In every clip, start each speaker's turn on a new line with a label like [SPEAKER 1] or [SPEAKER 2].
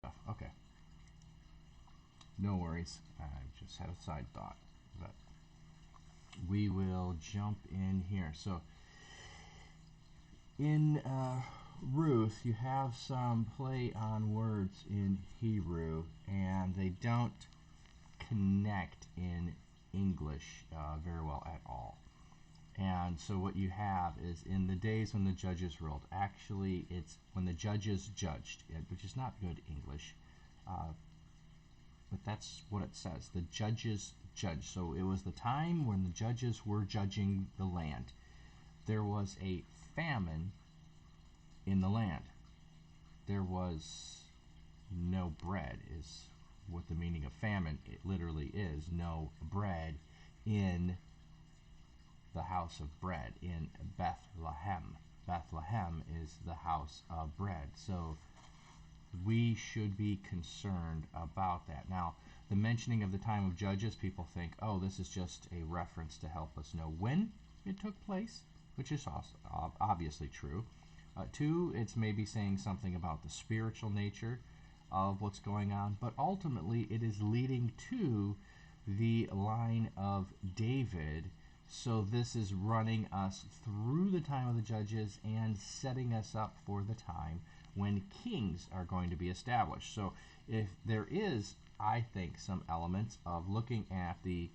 [SPEAKER 1] stuff. Okay. No worries. I just had a side thought. But we will jump in here. So in Ruth, you have some play on words in Hebrew, and they don't connect in English very well at all. And so what you have is in the days when the judges ruled. Actually, it's when the judges judged, which is not good English. But that's what it says. The judges judged. So it was the time when the judges were judging the land. There was a famine in the land. There was no bread, is what the meaning of famine it literally is. No bread in the house of bread, in Bethlehem. Bethlehem is the house of bread. So we should be concerned about that. Now, the mentioning of the time of Judges, people think, oh, this is just a reference to help us know when it took place, which is also obviously true. Two, it's maybe saying something about the spiritual nature of what's going on, but ultimately it is leading to the line of David. So this is running us through the time of the Judges and setting us up for the time when kings are going to be established. So if there is, I think, some elements of looking at the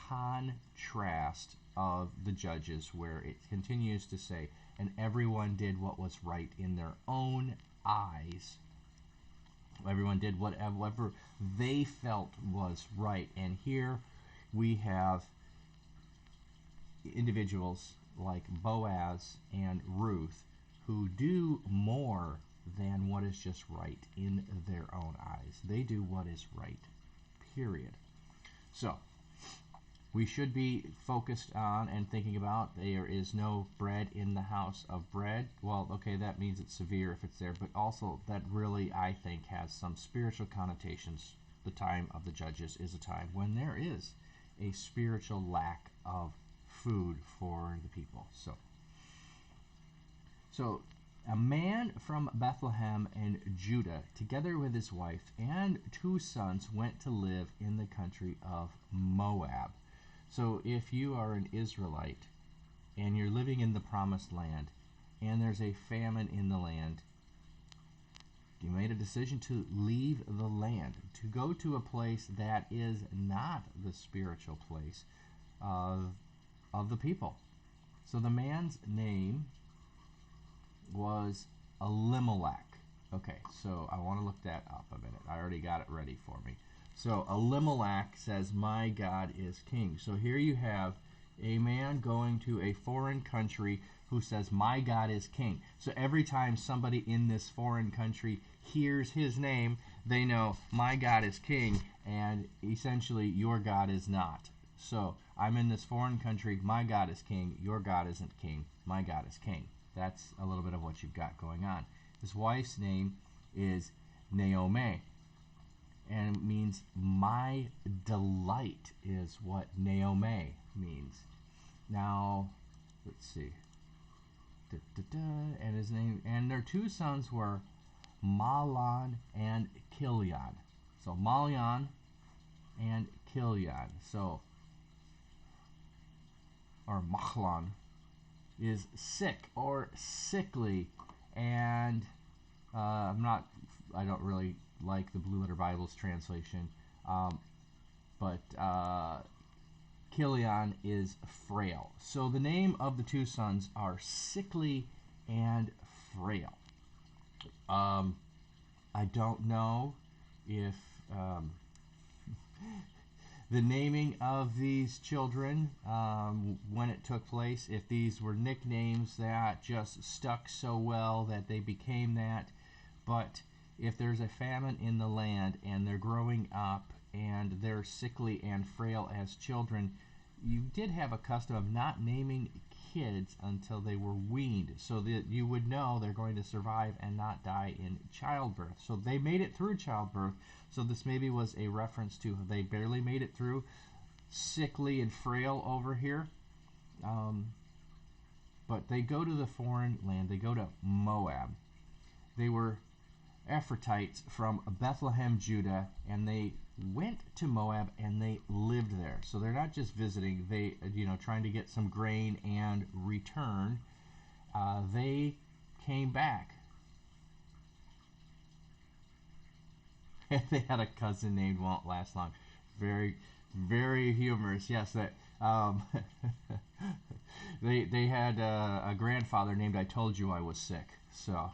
[SPEAKER 1] contrast of the Judges, where it continues to say, and everyone did what was right in their own eyes. Everyone did whatever they felt was right. And here we have individuals like Boaz and Ruth who do more than what is just right in their own eyes. They do what is right, period. So we should be focused on and thinking about there is no bread in the house of bread. Well, okay, that means it's severe if it's there, but also that really, I think, has some spiritual connotations. The time of the Judges is a time when there is a spiritual lack of food for the people. So a man from Bethlehem and Judah, together with his wife and 2 sons, went to live in the country of Moab. So if you are an Israelite and you're living in the promised land and there's a famine in the land, you made a decision to leave the land, to go to a place that is not the spiritual place of the people. So the man's name was Elimelech. Okay, so I want to look that up a minute. I already got it ready for me. So Elimelech says, my God is king. So here you have a man going to a foreign country who says, my God is king. So every time somebody in this foreign country hears his name, they know my God is king, and essentially your God is not. So I'm in this foreign country, my God is king, your God isn't king, my God is king. That's a little bit of what you've got going on. His wife's name is Naomi, and it means my delight is what Naomi means. Now, let's see. And his name, and their 2 sons were Mahlon and Chilion. So Mahlon and Chilion. So, or Mahlon is sick or sickly, and I don't really like the Blue Letter Bible's translation, but Chilion is frail. So the name of the 2 sons are sickly and frail. I don't know if the naming of these children, when it took place, if these were nicknames that just stuck so well that they became that. But if there's a famine in the land and they're growing up and they're sickly and frail as children, you did have a custom of not naming kids until they were weaned, so that you would know they're going to survive and not die in childbirth. So they made it through childbirth. So this maybe was a reference to they barely made it through, sickly and frail over here. But they go to the foreign land. They go to Moab. They were Ephrathites from Bethlehem, Judah, and they went to Moab and they lived there. So they're not just visiting, they, trying to get some grain and return. They came back. They had a cousin named Won't Last Long. Very, very humorous. Yes, that they had a grandfather named I Told You I Was Sick. So,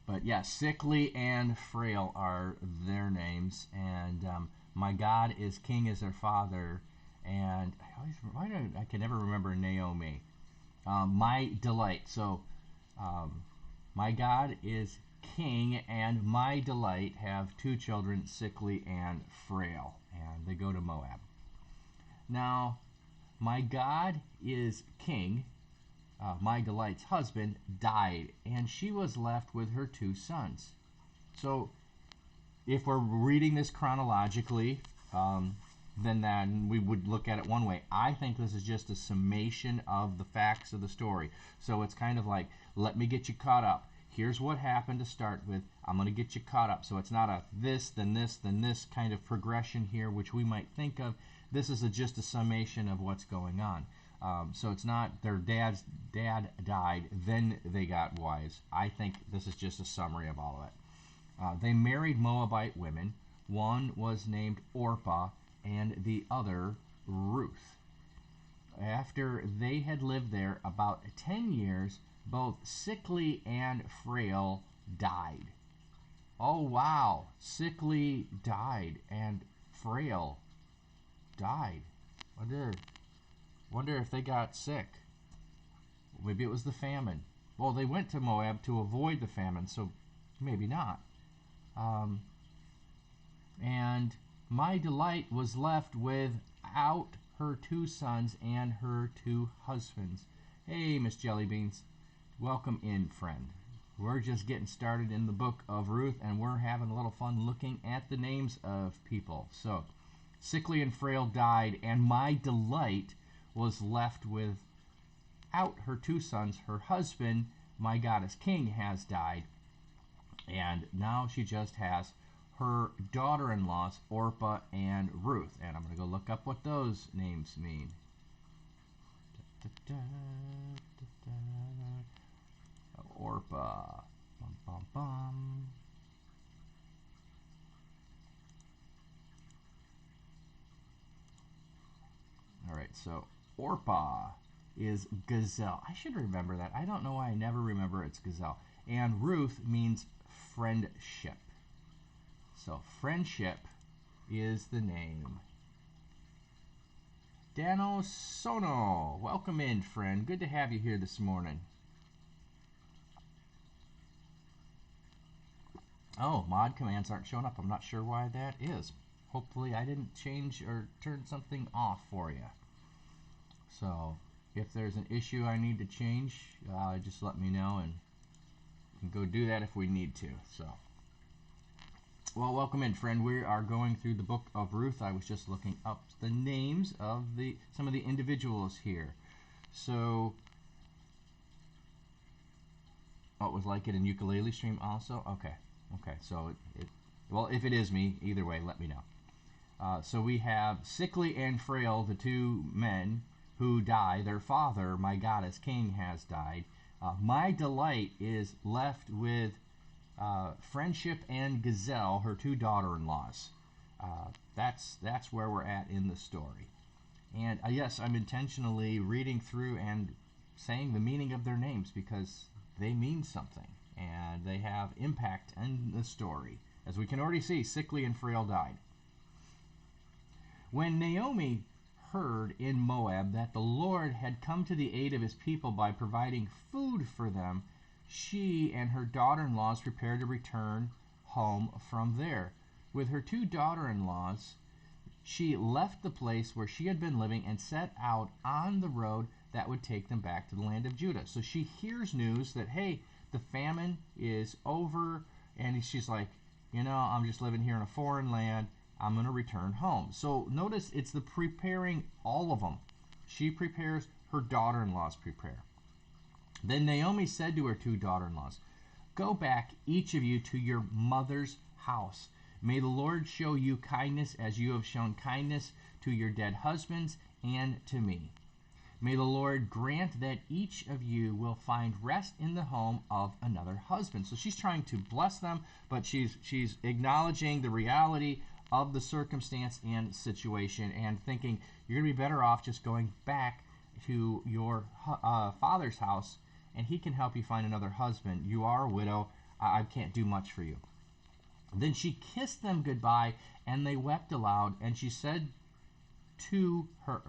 [SPEAKER 1] but yeah, sickly and frail are their names, and my God is King as their father, and I can never remember Naomi. My delight. So, my God is King, and my delight have two children, sickly and frail, and they go to Moab. Now, my God is King. My delight's husband died, and she was left with her two sons. So, if we're reading this chronologically, then we would look at it one way. I think this is just a summation of the facts of the story. So it's kind of like, let me get you caught up. Here's what happened to start with. I'm going to get you caught up. So it's not a this, then this, then this kind of progression here, which we might think of. This is just a summation of what's going on. So it's not their dad died, then they got wives. I think this is just a summary of all of it. They married Moabite women. One was named Orpah, and the other Ruth. After they had lived there about 10 years, both sickly and frail died. Oh wow, sickly died and frail died. Wonder if they got sick. Maybe it was the famine. Well, they went to Moab to avoid the famine, so maybe not. And my delight was left without her two sons and her two husbands. Hey, Miss Jellybeans. Welcome in, friend. We're just getting started in the book of Ruth, and we're having a little fun looking at the names of people. So, sickly and frail died, and my delight was left without her two sons. Her husband, my goddess king, has died, and now she just has her daughter-in-laws, Orpah and Ruth. And I'm going to go look up what those names mean. Orpah. Bum, bum, bum. All right, so Orpah is gazelle. I should remember that. I don't know why I never remember it's gazelle. And Ruth means friendship. So friendship is the name. Dano Sono, welcome in, friend. Good to have you here this morning. Oh, mod commands aren't showing up. I'm not sure why that is. Hopefully I didn't change or turn something off for you. So if there's an issue I need to change, just let me know, and we can go do that if we need to. So. Well, welcome in, friend. We are going through the book of Ruth. I was just looking up the names of some of the individuals here. So, oh, it was like it in ukulele stream also? Okay. So, well, if it is me, either way, let me know. So we have sickly and frail, the two men who die. Their father, my goddess king, has died. My delight is left with friendship and gazelle, her two daughter-in-laws. That's where we're at in the story. And yes, I'm intentionally reading through and saying the meaning of their names because they mean something and they have impact in the story. As we can already see, sickly and frail died. When Naomi heard in Moab that the Lord had come to the aid of his people by providing food for them, she and her daughter-in-laws prepared to return home from there. With her two daughter-in-laws, she left the place where she had been living and set out on the road that would take them back to the land of Judah. So she hears news that, hey, the famine is over, and she's like, I'm just living here in a foreign land. I'm going to return home. So notice it's the preparing, all of them. She prepares, her daughter-in-laws prepare. Then Naomi said to her two daughter-in-laws, "Go back, each of you, to your mother's house. May the Lord show you kindness as you have shown kindness to your dead husbands and to me. May the Lord grant that each of you will find rest in the home of another husband." So she's trying to bless them, but she's acknowledging the reality of the circumstance and situation and thinking you're going to be better off just going back to your father's house, and he can help you find another husband. You are a widow. I can't do much for you. Then she kissed them goodbye, and they wept aloud, and she said to her,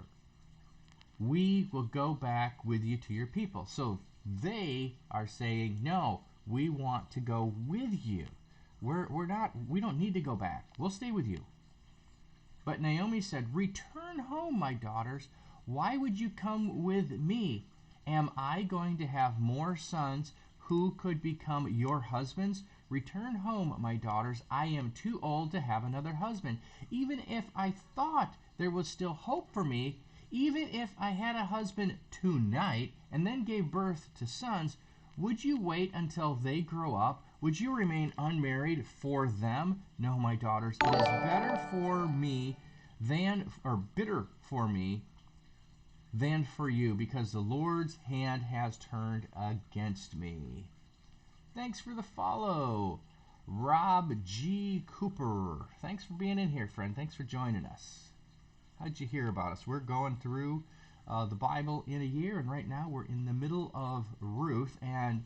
[SPEAKER 1] "We will go back with you to your people." So they are saying, "No, we want to go with you. We don't need to go back. We'll stay with you." But Naomi said, "Return home, my daughters. Why would you come with me? Am I going to have more sons who could become your husbands? Return home, my daughters. I am too old to have another husband. Even if I thought there was still hope for me, even if I had a husband tonight and then gave birth to sons, would you wait until they grow up? Would you remain unmarried for them? No, my daughters, it is better for me bitter for me than for you, because the Lord's hand has turned against me." Thanks for the follow, Rob G. Cooper. Thanks for being in here, friend. Thanks for joining us. How'd you hear about us? We're going through the Bible in a year, and right now we're in the middle of Ruth, and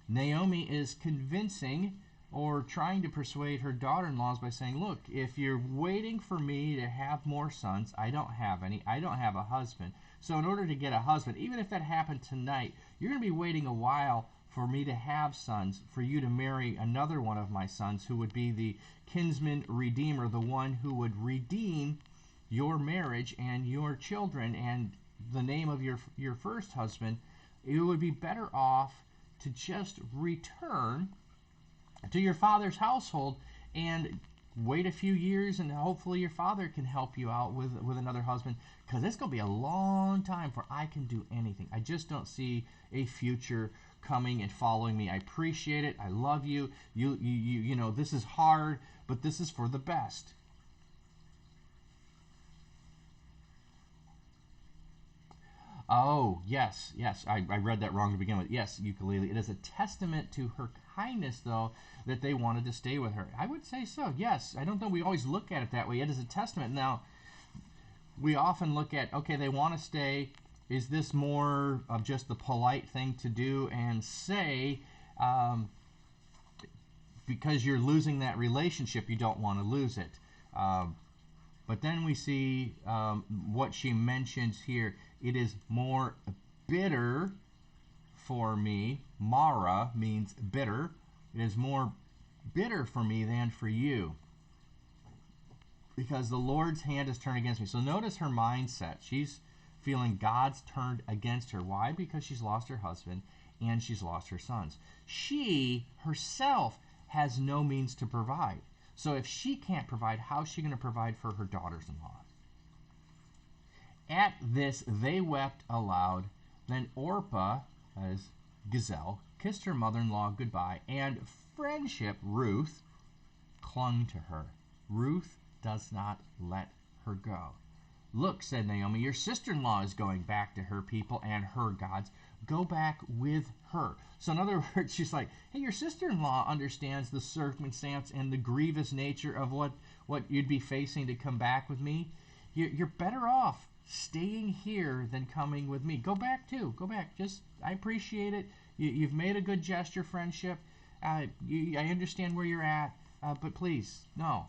[SPEAKER 1] Naomi is convincing or trying to persuade her daughter-in-laws by saying, "Look, if you're waiting for me to have more sons, I don't have any. I don't have a husband. So in order to get a husband, even if that happened tonight, you're going to be waiting a while for me to have sons, for you to marry another one of my sons who would be the Kinsmen Redeemer, the one who would redeem your marriage and your children and the name of your first husband. It would be better off to just return to your father's household and wait a few years, and hopefully your father can help you out with another husband, because it's going to be a long time before I can do anything. I just don't see a future coming and following me. I appreciate it. I love you. You know, this is hard, but this is for the best." Oh, yes. I read that wrong to begin with. Yes, ukulele. It is a testament to her kindness, though, that they wanted to stay with her. I would say so, yes. I don't think we always look at it that way. It is a testament. Now, we often look at, okay, they want to stay. Is this more of just the polite thing to do and say, because you're losing that relationship, you don't want to lose it? But then we see what she mentions here. It is more bitter for me. Mara means bitter. It is more bitter for me than for you, because the Lord's hand has turned against me. So notice her mindset. She's feeling God's turned against her. Why? Because she's lost her husband and she's lost her sons. She herself has no means to provide. So if she can't provide, how's she going to provide for her daughters-in-law? At this, they wept aloud. Then Orpah, as Gazelle, kissed her mother-in-law goodbye, and friendship, Ruth, clung to her. Ruth does not let her go. "Look," said Naomi, "your sister-in-law is going back to her people and her gods. Go back with her." So in other words, she's like, hey, your sister-in-law understands the circumstance and the grievous nature of what you'd be facing to come back with me. You're better off staying here than coming with me. Go back too. Go back. I appreciate it. You've made a good gesture, friendship. I understand where you're at, but please, no.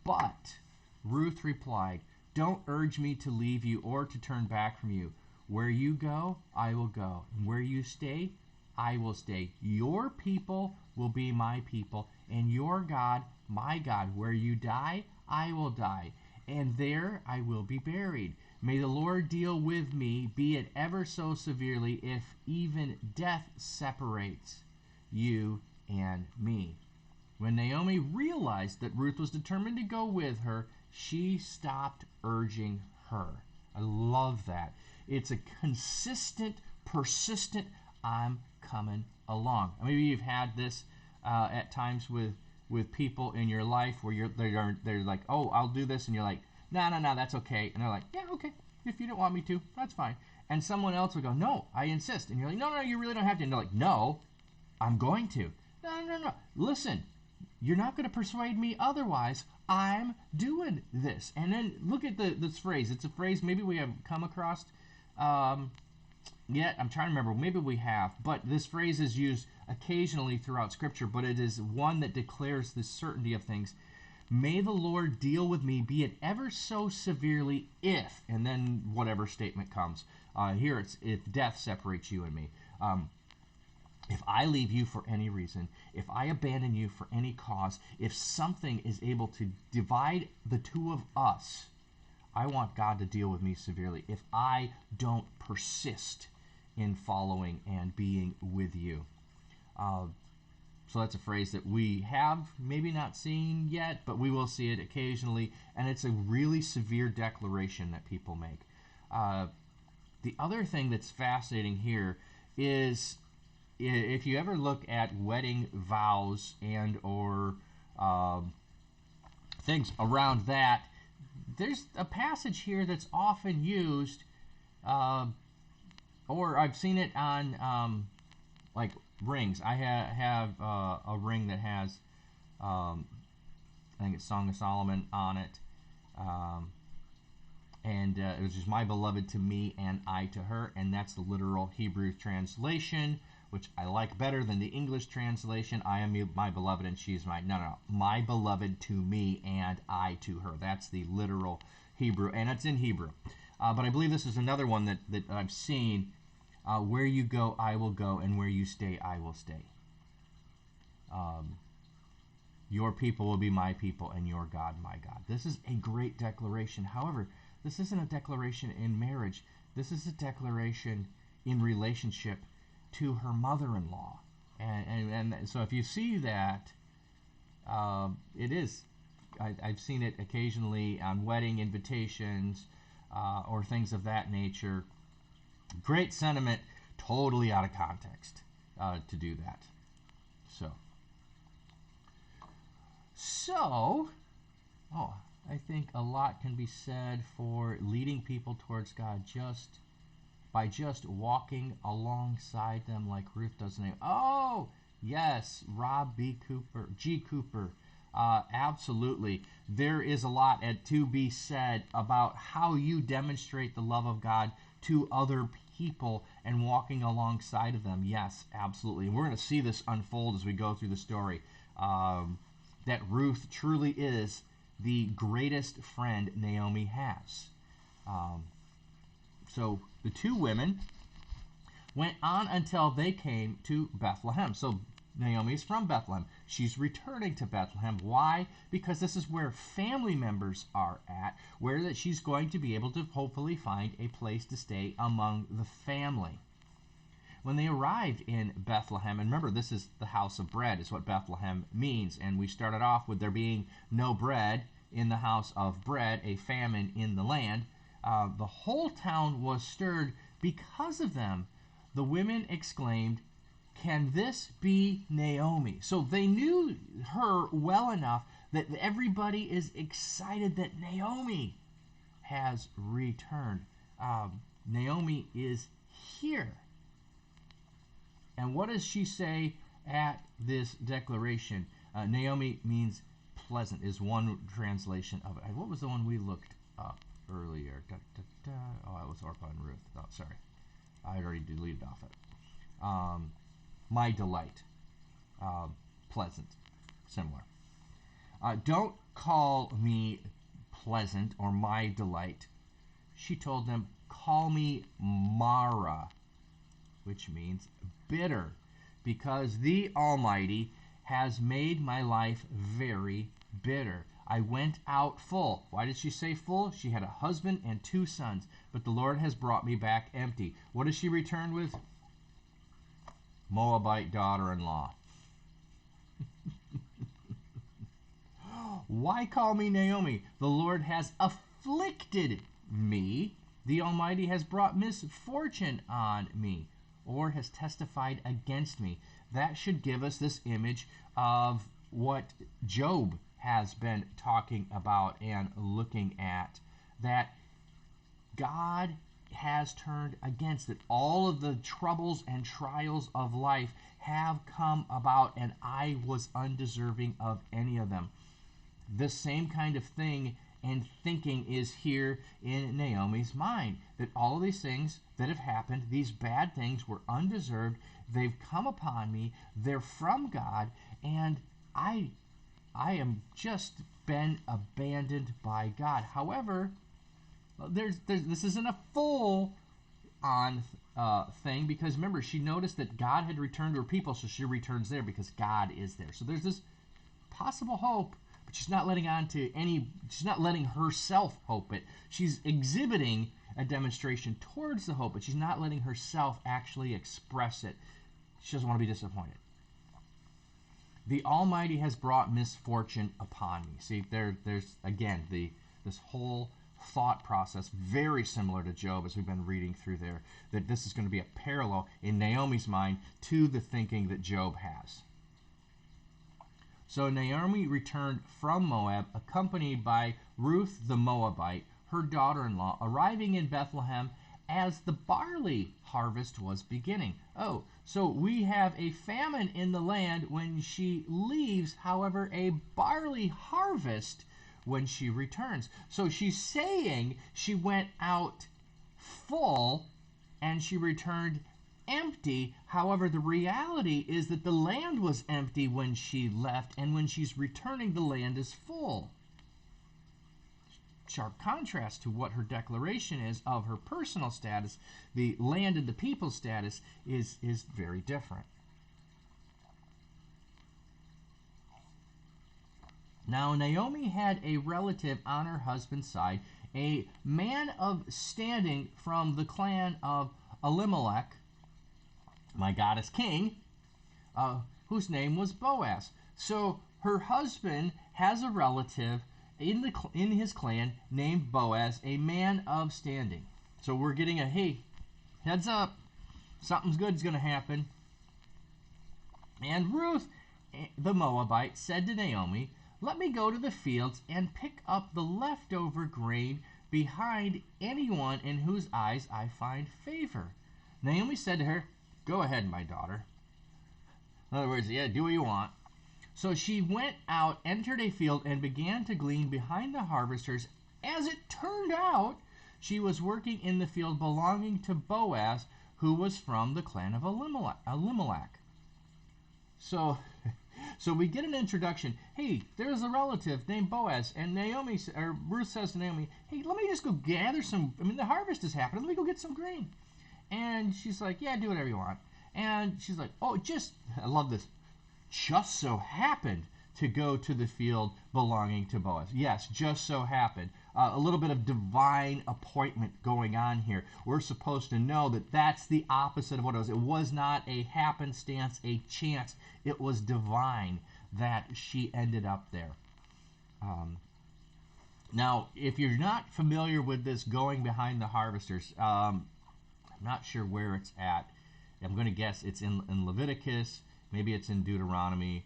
[SPEAKER 1] But Ruth replied, "Don't urge me to leave you or to turn back from you. Where you go, I will go. And where you stay, I will stay. Your people will be my people, and your God, my God. Where you die, I will die, and there I will be buried. May the Lord deal with me, be it ever so severely, if even death separates you and me." When Naomi realized that Ruth was determined to go with her, she stopped urging her. I love that. It's a consistent persistent, I'm coming along. Maybe you've had this at times with people in your life where they're like, oh, I'll do this, and you're like, no, that's okay. And they're like, yeah, okay. If you don't want me to, that's fine. And someone else will go, no, I insist. And you're like, no, you really don't have to. And they're like, no, I'm going to. No. Listen, you're not going to persuade me otherwise. I'm doing this. And then look at this phrase. It's a phrase maybe we have come across yet. I'm trying to remember. Maybe we have. But this phrase is used occasionally throughout Scripture, but it is one that declares the certainty of things. May the Lord deal with me, be it ever so severely, if, and then whatever statement comes. Here it's, if death separates you and me. If I leave you for any reason, if I abandon you for any cause, if something is able to divide the two of us, I want God to deal with me severely if I don't persist in following and being with you. So that's a phrase that we have maybe not seen yet, but we will see it occasionally, and it's a really severe declaration that people make. The other thing that's fascinating here is if you ever look at wedding vows and or things around that, there's a passage here that's often used, or I've seen it on like rings. I have a ring that has, I think it's Song of Solomon on it, and it was just my beloved to me and I to her, and that's the literal Hebrew translation, which I like better than the English translation. I am my beloved and she is mine. No. My beloved to me and I to her. That's the literal Hebrew, and it's in Hebrew. But I believe this is another one that I've seen. Where you go, I will go, and where you stay, I will stay. Your people will be my people, and your God, my God. This is a great declaration. However, this isn't a declaration in marriage. This is a declaration in relationship to her mother-in-law. And so if you see that, it is, I've seen it occasionally on wedding invitations or things of that nature. Great sentiment, totally out of context to do that. So, I think a lot can be said for leading people towards God by just walking alongside them like Ruth does. Oh, yes, Rob G. Cooper. Absolutely. There is a lot to be said about how you demonstrate the love of God to other people and walking alongside of them. Yes, absolutely. And we're going to see this unfold as we go through the story. That Ruth truly is the greatest friend Naomi has. So the two women went on until they came to Bethlehem. So Naomi is from Bethlehem. She's returning to Bethlehem. Why? Because this is where family members are at, where that she's going to be able to hopefully find a place to stay among the family. When they arrived in Bethlehem, and remember, this is the house of bread, is what Bethlehem means. And we started off with there being no bread in the house of bread, a famine in the land. The whole town was stirred because of them. The women exclaimed, "Can this be Naomi?" So they knew her well enough that everybody is excited that Naomi has returned. Naomi is here. And what does she say at this declaration? Naomi means pleasant, is one translation of it. What was the one we looked up earlier? Oh, it was Orpah and Ruth. Oh, sorry. I had already deleted off it. My delight. Pleasant. Similar. Don't call me pleasant or my delight. She told them, call me Mara, which means bitter, because the Almighty has made my life very bitter. I went out full. Why did she say full? She had a husband and 2 sons, but the Lord has brought me back empty. What does she return with? Moabite daughter-in-law. Why call me Naomi? The Lord has afflicted me. The Almighty has brought misfortune on me. or has testified against me. That should give us this image of what Job has been talking about and looking at, that God has turned against it. All of the troubles and trials of life have come about, and I was undeserving of any of them. This same kind of thing and thinking is here in Naomi's mind, that all of these things that have happened, these bad things, were undeserved. They've come upon me. They're from God, and I am just been abandoned by God. However, this isn't a full on thing, because remember, she noticed that God had returned to her people, so she returns there because God is there. So there's this possible hope, but she's not letting she's not letting herself hope it. She's exhibiting a demonstration towards the hope, but she's not letting herself actually express it. She doesn't want to be disappointed. The Almighty has brought misfortune upon me. See, there's again this whole thought process, very similar to Job, as we've been reading through there, that this is going to be a parallel in Naomi's mind to the thinking that Job has. So Naomi returned from Moab, accompanied by Ruth the Moabite, her daughter-in-law, arriving in Bethlehem as the barley harvest was beginning. Oh, so we have a famine in the land when she leaves, however, a barley harvest when she returns. So she's saying she went out full and she returned empty. However, the reality is that the land was empty when she left, and when she's returning, the land is full. Sharp contrast to what her declaration is of her personal status. The land and the people's status is very different. Now, Naomi had a relative on her husband's side, a man of standing from the clan of Elimelech, my goddess king, whose name was Boaz. So her husband has a relative in his clan named Boaz, a man of standing. So we're getting a, hey, heads up, something's good's going to happen. And Ruth, the Moabite, said to Naomi, "Let me go to the fields and pick up the leftover grain behind anyone in whose eyes I find favor." Naomi said to her, "Go ahead, my daughter." In other words, yeah, do what you want. So she went out, entered a field, and began to glean behind the harvesters. As it turned out, she was working in the field belonging to Boaz, who was from the clan of Elimelech. So we get an introduction. Hey, there's a relative named Boaz, and Ruth says to Naomi, "Hey, let me just go gather some. The harvest is happening. Let me go get some grain." And she's like, "Yeah, do whatever you want." And she's like, "Oh, I love this. Just so happened to go to the field belonging to Boaz." Yes, just so happened. A little bit of divine appointment going on here. We're supposed to know that that's the opposite of what it was. It was not a happenstance, a chance. It was divine that she ended up there. Now, if you're not familiar with this going behind the harvesters, I'm not sure where it's at. I'm going to guess it's in Leviticus. Maybe it's in Deuteronomy.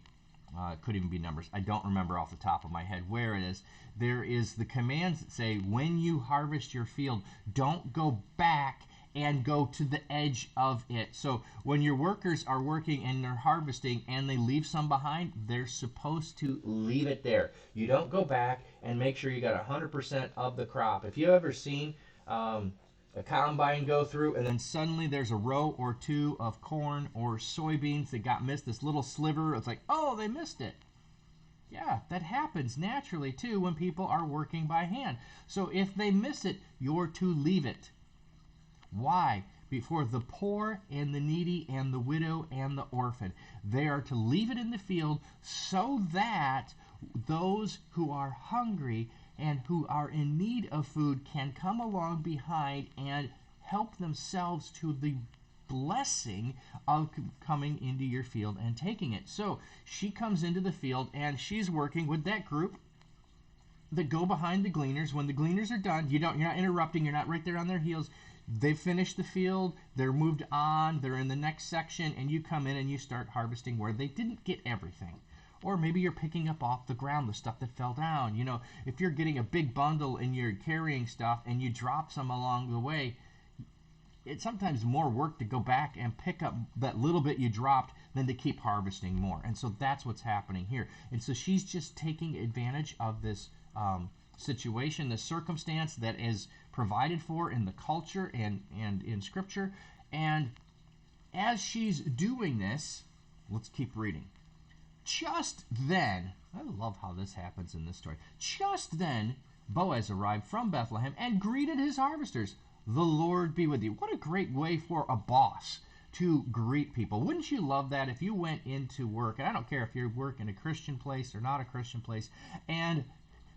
[SPEAKER 1] It could even be Numbers. I don't remember off the top of my head where it is. There is the commands that say, when you harvest your field, don't go back and go to the edge of it. So when your workers are working and they're harvesting and they leave some behind, they're supposed to leave it there. You don't go back and make sure you got 100% of the crop. If you've ever seen a combine go through and then suddenly there's a row or two of corn or soybeans that got missed, this little sliver, it's like, oh, they missed it. Yeah, that happens naturally too when people are working by hand. So if they miss it, you're to leave it. Why? Before the poor and the needy and the widow and the orphan. They are to leave it in the field so that those who are hungry and who are in need of food can come along behind and help themselves to the blessing of coming into your field and taking it. So she comes into the field and she's working with that group that go behind the gleaners. When the gleaners are done, you're not interrupting, you're not right there on their heels. They've finished the field, they're moved on, they're in the next section, and you come in and you start harvesting where they didn't get everything. Or maybe you're picking up off the ground the stuff that fell down. You know, if you're getting a big bundle and you're carrying stuff and you drop some along the way, it's sometimes more work to go back and pick up that little bit you dropped than to keep harvesting more. And so that's what's happening here. And so she's just taking advantage of this situation, the circumstance that is provided for in the culture and in Scripture. And as she's doing this, let's keep reading. Just then, I love how this happens in this story. Just then, Boaz arrived from Bethlehem and greeted his harvesters. The Lord be with you. What a great way for a boss to greet people. Wouldn't you love that if you went into work, and I don't care if you work in a Christian place or not a Christian place, and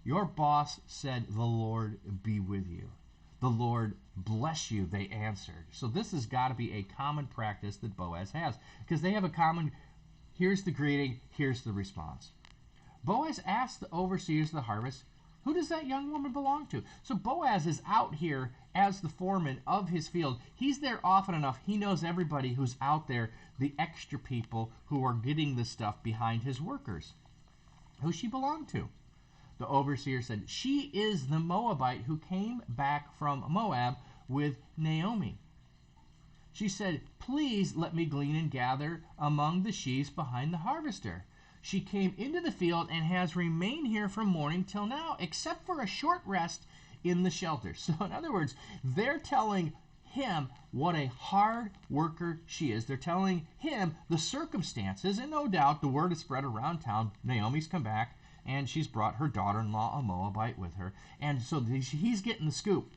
[SPEAKER 1] your boss said, the Lord be with you. The Lord bless you, they answered. So this has got to be a common practice that Boaz has, because they have a common, here's the greeting, here's the response. Boaz asked the overseers of the harvest, who does that young woman belong to? So Boaz is out here as the foreman of his field. He's there often enough. He knows everybody who's out there, the extra people who are getting the stuff behind his workers. Who she belong to? The overseer said, she is the Moabite who came back from Moab with Naomi. She said, please let me glean and gather among the sheaves behind the harvester. She came into the field and has remained here from morning till now, except for a short rest in the shelter. So in other words, they're telling him what a hard worker she is. They're telling him the circumstances, and no doubt the word is spread around town. Naomi's come back, and she's brought her daughter-in-law, a Moabite, with her. And so he's getting the scoop.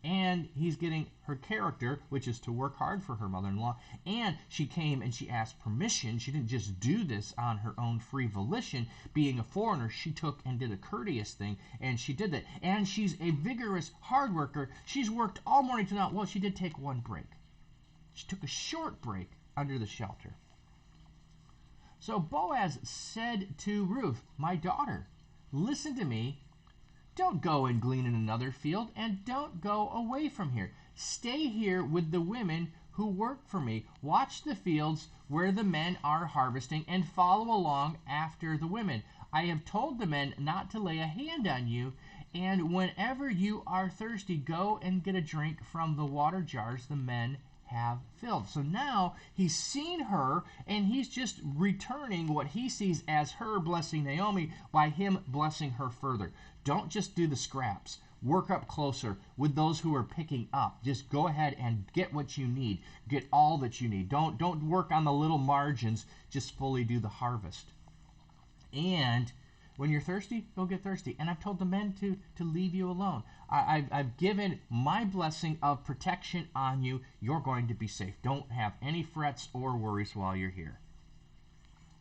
[SPEAKER 1] And he's getting her character, which is to work hard for her mother-in-law. And she came and she asked permission. She didn't just do this on her own free volition. Being a foreigner, she took and did a courteous thing, and she did that. And she's a vigorous, hard worker. She's worked all morning till now. Well, she did take one break. She took a short break under the shelter. So Boaz said to Ruth, my daughter, listen to me. Don't go and glean in another field, and don't go away from here. Stay here with the women who work for me. Watch the fields where the men are harvesting, and follow along after the women. I have told the men not to lay a hand on you, and whenever you are thirsty, go and get a drink from the water jars the men have filled. So now he's seen her, and he's just returning what he sees as her blessing Naomi by him blessing her further. Don't just do the scraps. Work up closer with those who are picking up. Just go ahead and get what you need. Get all that you need. Don't work on the little margins. Just fully do the harvest. And when you're thirsty, go get thirsty. And I've told the men to leave you alone. I've given my blessing of protection on you. You're going to be safe. Don't have any frets or worries while you're here.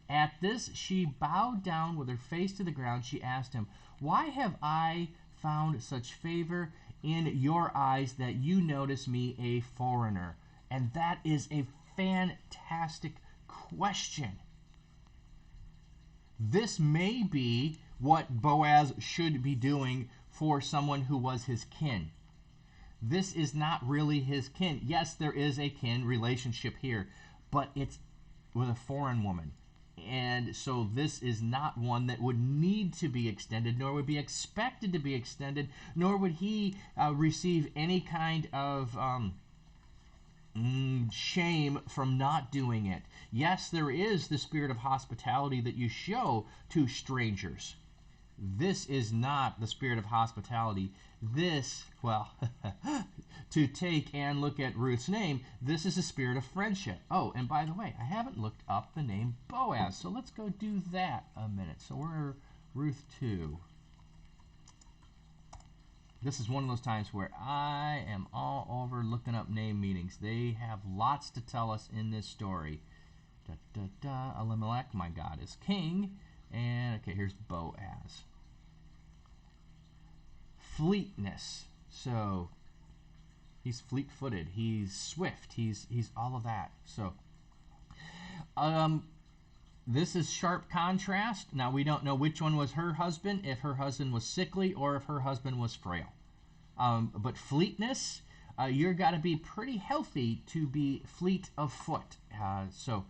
[SPEAKER 1] At this, she bowed down with her face to the ground. She asked him, why have I found such favor in your eyes that you notice me a foreigner? And that is a fantastic question. This may be what Boaz should be doing for someone who was his kin. This is not really his kin. Yes, there is a kin relationship here, but it's with a foreign woman. And so this is not one that would need to be extended, nor would be expected to be extended, nor would he receive any kind of shame from not doing it. Yes, there is the spirit of hospitality that you show to strangers. This is not the spirit of hospitality. This, well, to take and look at Ruth's name, this is a spirit of friendship. Oh, and by the way, I haven't looked up the name Boaz, so let's go do that a minute. So we're Ruth 2. This is one of those times where I am all over looking up name meanings. They have lots to tell us in this story. Elimelech, my God, is king. And, okay, here's Boaz. Fleetness. So, he's fleet-footed. He's swift. He's all of that. So, this is sharp contrast. Now, we don't know which one was her husband, if her husband was sickly or if her husband was frail. But fleetness, You've got to be pretty healthy to be fleet of foot. So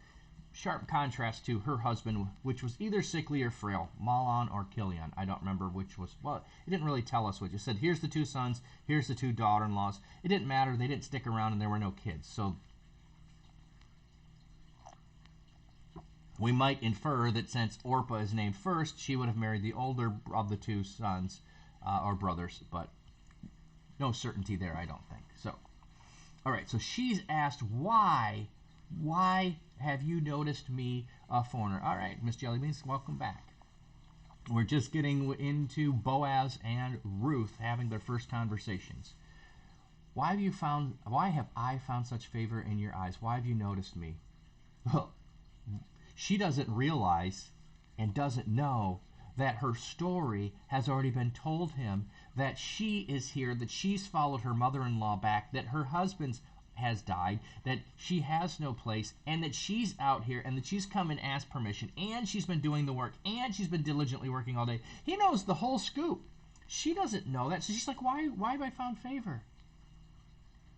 [SPEAKER 1] sharp contrast to her husband, which was either sickly or frail, Mahlon or Chilion. I don't remember which was. Well, it didn't really tell us which. It said, here's the two sons, here's the two daughter-in-laws. It didn't matter. They didn't stick around, and there were no kids. So we might infer that since Orpah is named first, she would have married the older of the two sons or brothers, but no certainty there, I don't think. So, all right, so she's asked, why have you noticed me, a foreigner? All right, Miss Jellybeans, welcome back. We're just getting into Boaz and Ruth having their first conversations. Why have I found such favor in your eyes? Why have you noticed me? Well, she doesn't realize and doesn't know that her story has already been told him, that she is here, that she's followed her mother-in-law back, that her husband has died, that she has no place, and that she's out here, and that she's come and asked permission, and she's been doing the work, and she's been diligently working all day. He knows the whole scoop. She doesn't know that, so she's like, why have I found favor?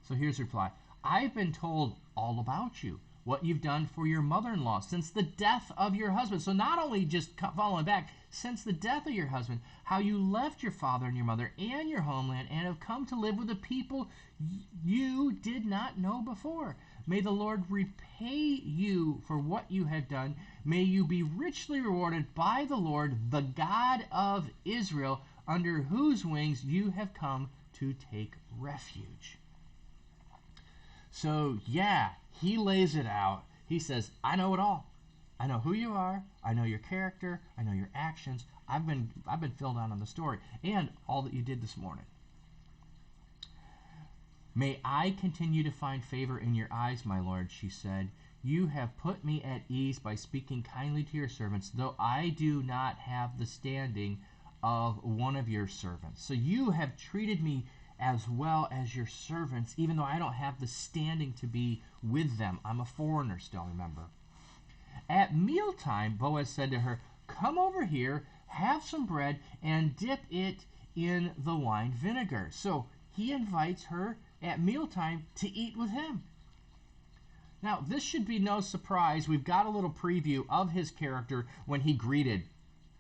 [SPEAKER 1] So here's her reply. I've been told all about you, what you've done for your mother-in-law since the death of your husband. So not only just following back, since the death of your husband, how you left your father and your mother and your homeland and have come to live with a people you did not know before. May the Lord repay you for what you have done. May you be richly rewarded by the Lord, the God of Israel, under whose wings you have come to take refuge. So, yeah, he lays it out. He says, I know it all. I know who you are. I know your character. I know your actions. I've been filled out on the story and all that you did this morning. May I continue to find favor in your eyes, my Lord, she said. You have put me at ease by speaking kindly to your servants, though I do not have the standing of one of your servants. So you have treated me as well as your servants, even though I don't have the standing to be with them. I'm a foreigner still, remember. At mealtime, Boaz said to her, come over here, have some bread, and dip it in the wine vinegar. So he invites her at mealtime to eat with him. Now, this should be no surprise. We've got a little preview of his character when he greeted.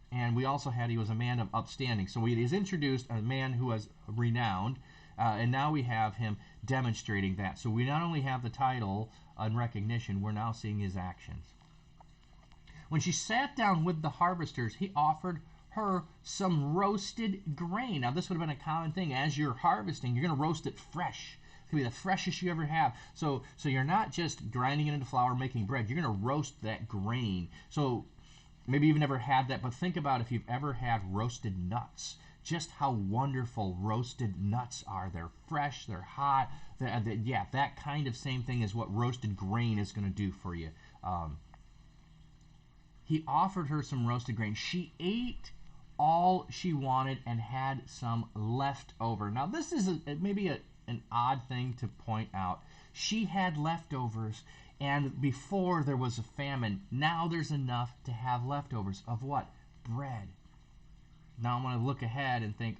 [SPEAKER 1] And we also had he was a man of upstanding. So he is introduced a man who was renowned, and now we have him demonstrating that. So we not only have the title and recognition, we're now seeing his actions. When she sat down with the harvesters, he offered her some roasted grain. Now, this would have been a common thing. As you're harvesting, you're going to roast it fresh. It's going to be the freshest you ever have. So you're not just grinding it into flour, making bread. You're going to roast that grain. So maybe you've never had that, but think about if you've ever had roasted nuts. Just how wonderful roasted nuts are. They're fresh, they're hot. That kind of same thing is what roasted grain is going to do for you. He offered her some roasted grain. She ate all she wanted and had some left over. Now, this is maybe an odd thing to point out. She had leftovers, and before there was a famine, now there's enough to have leftovers of what? Bread. Now I'm going to look ahead and think,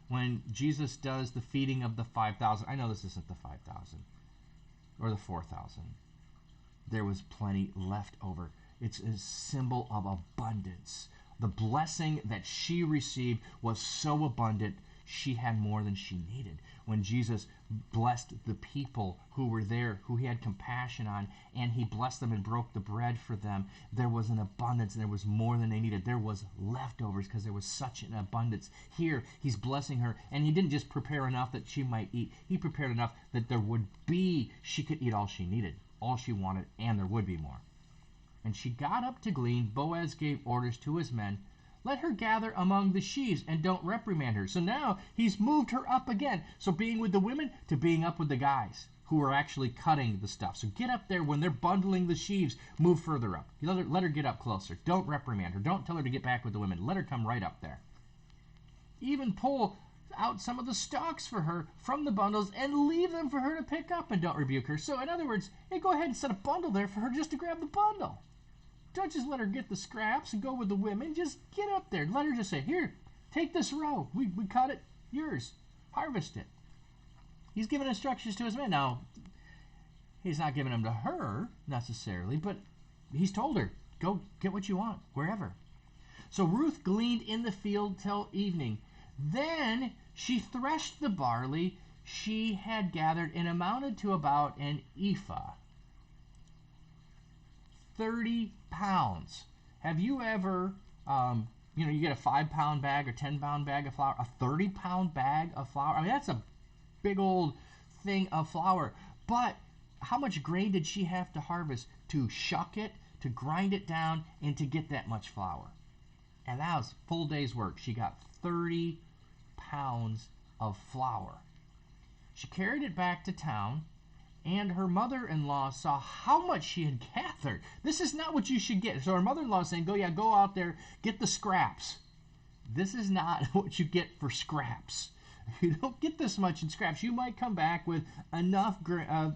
[SPEAKER 1] when Jesus does the feeding of the 5,000, I know this isn't the 5,000 or the 4,000. There was plenty left over. It's a symbol of abundance. The blessing that she received was so abundant, she had more than she needed. When Jesus blessed the people who were there, who he had compassion on, and he blessed them and broke the bread for them, there was an abundance, and there was more than they needed. There was leftovers because there was such an abundance. Here, he's blessing her, and he didn't just prepare enough that she might eat. He prepared enough that she could eat all she needed, all she wanted, and there would be more. And she got up to glean. Boaz gave orders to his men, let her gather among the sheaves and don't reprimand her. So now he's moved her up again. So being with the women to being up with the guys who are actually cutting the stuff. So get up there when they're bundling the sheaves. Move further up. Let her get up closer. Don't reprimand her. Don't tell her to get back with the women. Let her come right up there. Even pull out some of the stalks for her from the bundles and leave them for her to pick up and don't rebuke her. So in other words, hey, go ahead and set a bundle there for her just to grab the bundle. Don't just let her get the scraps and go with the women. Just get up there. Let her just say, here, take this row. We cut it. Yours. Harvest it. He's giving instructions to his men. Now, he's not giving them to her necessarily, but he's told her, go get what you want, wherever. So Ruth gleaned in the field till evening. Then she threshed the barley she had gathered and amounted to about an ephah. 30 pounds. Have you ever, you get a 5-pound bag or 10-pound bag of flour, a 30-pound bag of flour? I mean, that's a big old thing of flour. But how much grain did she have to harvest to shuck it, to grind it down, and to get that much flour? And that was a full day's work. She got 30 pounds of flour. She carried it back to town, and her mother-in-law saw how much she had gathered. This is not what you should get. So her mother-in-law is saying, go out there, get the scraps. This is not what you get for scraps. You don't get this much in scraps. You might come back with enough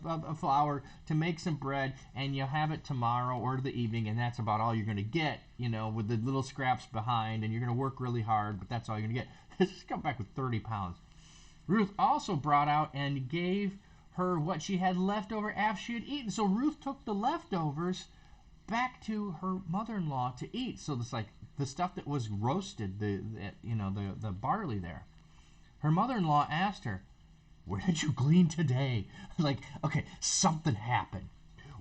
[SPEAKER 1] of flour to make some bread, and you'll have it tomorrow or the evening, and that's about all you're going to get, with the little scraps behind, and you're going to work really hard, but that's all you're going to get. Just come back with 30 pounds. Ruth also brought out and gave her what she had left over after she had eaten. So Ruth took the leftovers back to her mother-in-law to eat. So it's like the stuff that was roasted, the barley there. Her mother-in-law asked her, where did you glean today? Like, okay, something happened.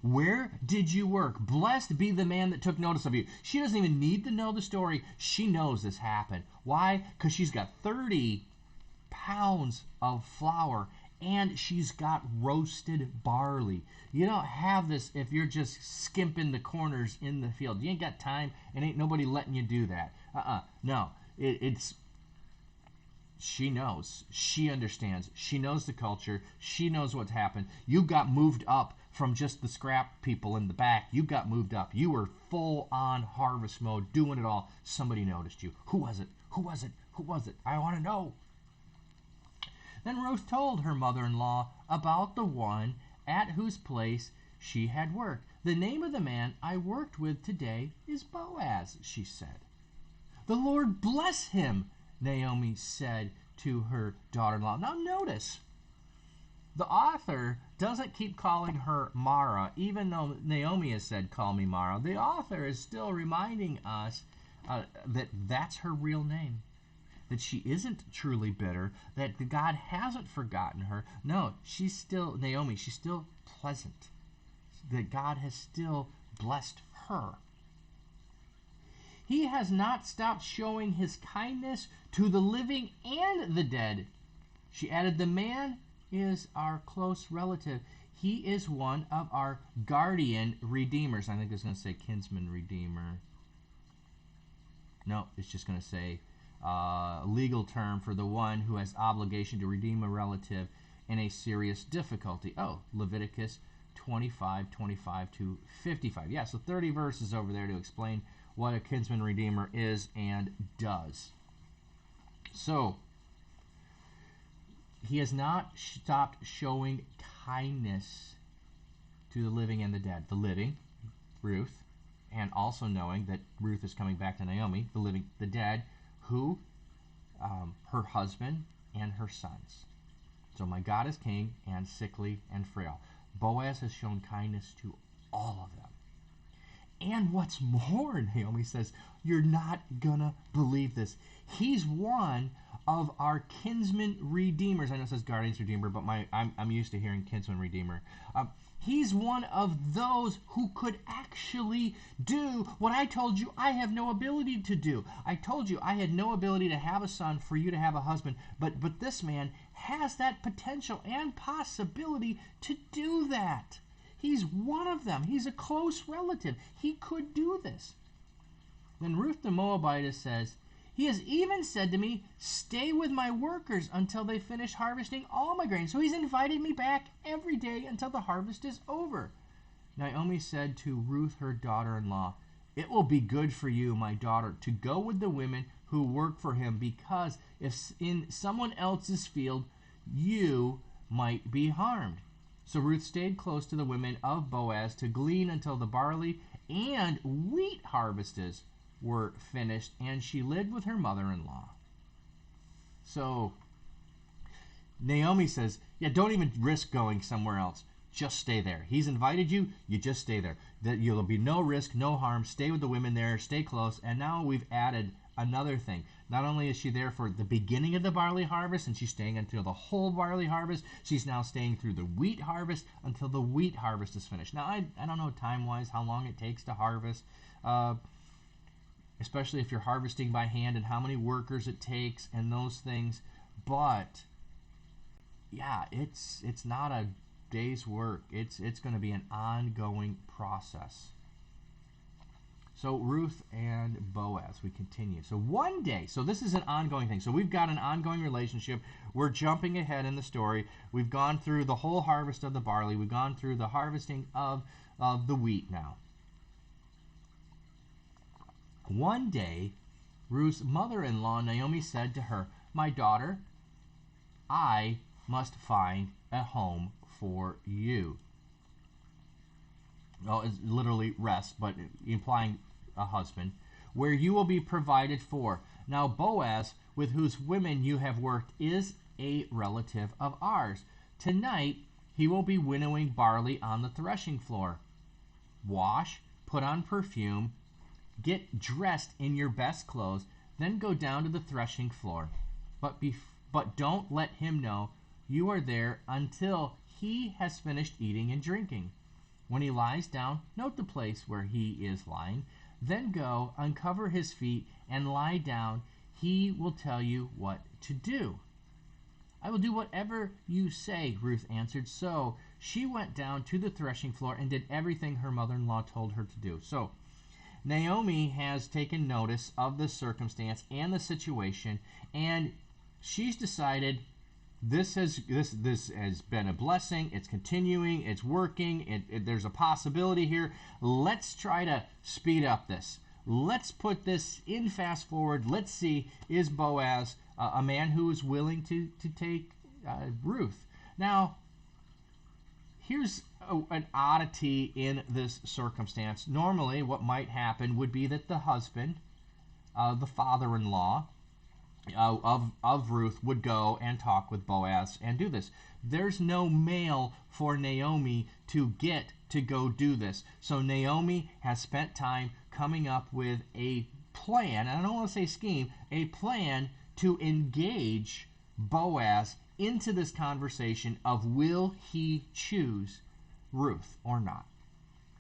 [SPEAKER 1] Where did you work? Blessed be the man that took notice of you. She doesn't even need to know the story. She knows this happened. Why? Because she's got 30 pounds of flour, and she's got roasted barley. You don't have this if you're just skimping the corners in the field. You ain't got time, and ain't nobody letting you do that. No. It's she knows. She understands. She knows the culture. She knows what's happened. You got moved up from just the scrap people in the back. You got moved up. You were full on harvest mode, doing it all. Somebody noticed you. Who was it? Who was it? Who was it? I want to know. Then Ruth told her mother-in-law about the one at whose place she had worked. The name of the man I worked with today is Boaz, she said. The Lord bless him, Naomi said to her daughter-in-law. Now notice, the author doesn't keep calling her Mara, even though Naomi has said, call me Mara. The author is still reminding us that that's her real name, that she isn't truly bitter, that God hasn't forgotten her. No, she's still Naomi. She's still pleasant, that God has still blessed her. He has not stopped showing his kindness to the living and the dead. She added, the man is our close relative. He is one of our guardian redeemers. I think it's going to say kinsman redeemer. No, it's just going to say legal term for the one who has obligation to redeem a relative in a serious difficulty. Oh, Leviticus 25 to 55. Yeah, so 30 verses over there to explain what a kinsman redeemer is and does. So, he has not stopped showing kindness to the living and the dead. The living, Ruth, and also knowing that Ruth is coming back to Naomi. The living, the dead, who? Her husband and her sons. So my God is king and sickly and frail. Boaz has shown kindness to all of them. And what's more, Naomi says, you're not gonna believe this. He's one of our kinsmen redeemers. I know it says guardians redeemer, but I'm used to hearing kinsman redeemer. He's one of those who could actually do what I told you I have no ability to do. I told you I had no ability to have a son for you to have a husband, but this man has that potential and possibility to do that. He's one of them. He's a close relative. He could do this. Then Ruth the Moabitess says, he has even said to me, stay with my workers until they finish harvesting all my grain. So he's invited me back every day until the harvest is over. Naomi said to Ruth, her daughter-in-law, it will be good for you, my daughter, to go with the women who work for him, because if in someone else's field you might be harmed. So Ruth stayed close to the women of Boaz to glean until the barley and wheat harvests were finished, and she lived with her mother-in-law. So Naomi says, yeah, don't even risk going somewhere else. Just stay there. He's invited you, you just stay there. There'll be no risk, no harm. Stay with the women there, stay close. And now we've added another thing. Not only is she there for the beginning of the barley harvest, and she's staying until the whole barley harvest, she's now staying through the wheat harvest until the wheat harvest is finished. Now, I don't know time-wise how long it takes to harvest, especially if you're harvesting by hand and how many workers it takes and those things. But, yeah, it's not a day's work. It's going to be an ongoing process. So Ruth and Boaz, we continue. So one day, so this is an ongoing thing. So we've got an ongoing relationship. We're jumping ahead in the story. We've gone through the whole harvest of the barley. We've gone through the harvesting of the wheat now. One day, Ruth's mother-in-law, Naomi, said to her, "My daughter, I must find a home for you." Well, it's literally rest, but implying a husband, "where you will be provided for. Now Boaz, with whose women you have worked, is a relative of ours. Tonight he will be winnowing barley on the threshing floor. Wash, put on perfume, get dressed in your best clothes, then go down to the threshing floor. But don't let him know you are there until he has finished eating and drinking. When he lies down, note the place where he is lying. Then go, uncover his feet, and lie down. He will tell you what to do." "I will do whatever you say," Ruth answered. So she went down to the threshing floor and did everything her mother-in-law told her to do. So Naomi has taken notice of the circumstance and the situation, and she's decided this has been a blessing. It's continuing. It's working. There's a possibility here. Let's try to speed up this. Let's put this in fast forward. Let's see, is Boaz a man who is willing to take Ruth? Now, here's an oddity in this circumstance. Normally, what might happen would be that the husband, the father-in-law, of Ruth would go and talk with Boaz and do this. There's no male for Naomi to get to go do this. So Naomi has spent time coming up with a plan, and I don't want to say scheme, a plan to engage Boaz into this conversation of will he choose Ruth or not.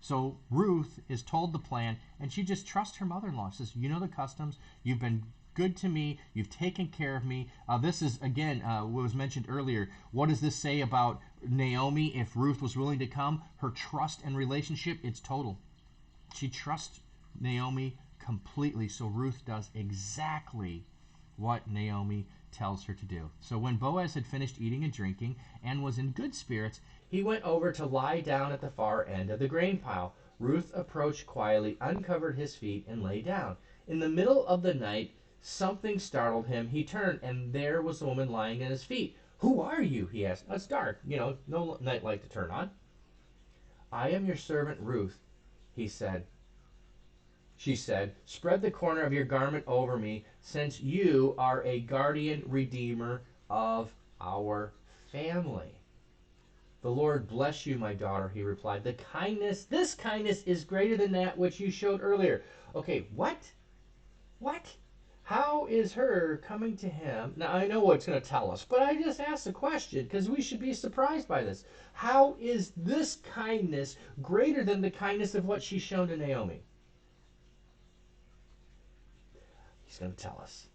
[SPEAKER 1] So Ruth is told the plan, and she just trusts her mother-in-law. She says, "You know the customs. You've been good to me. You've taken care of me." This is, again, what was mentioned earlier. What does this say about Naomi if Ruth was willing to come? Her trust and relationship, it's total. She trusts Naomi completely. So Ruth does exactly what Naomi tells her to do. So when Boaz had finished eating and drinking and was in good spirits, he went over to lie down at the far end of the grain pile. Ruth approached quietly, uncovered his feet, and lay down. In the middle of the night, something startled him. He turned, and there was the woman lying at his feet. "Who are you?" he asked. "It's dark, no night light to turn on." "I am your servant Ruth," he said. She said, "Spread the corner of your garment over me, since you are a guardian redeemer of our family." "The Lord bless you, my daughter," he replied. This kindness is greater than that which you showed earlier." Okay, what? What? How is her coming to him? Now, I know what it's going to tell us, but I just asked the question because we should be surprised by this. How is this kindness greater than the kindness of what she's shown to Naomi? He's going to tell us.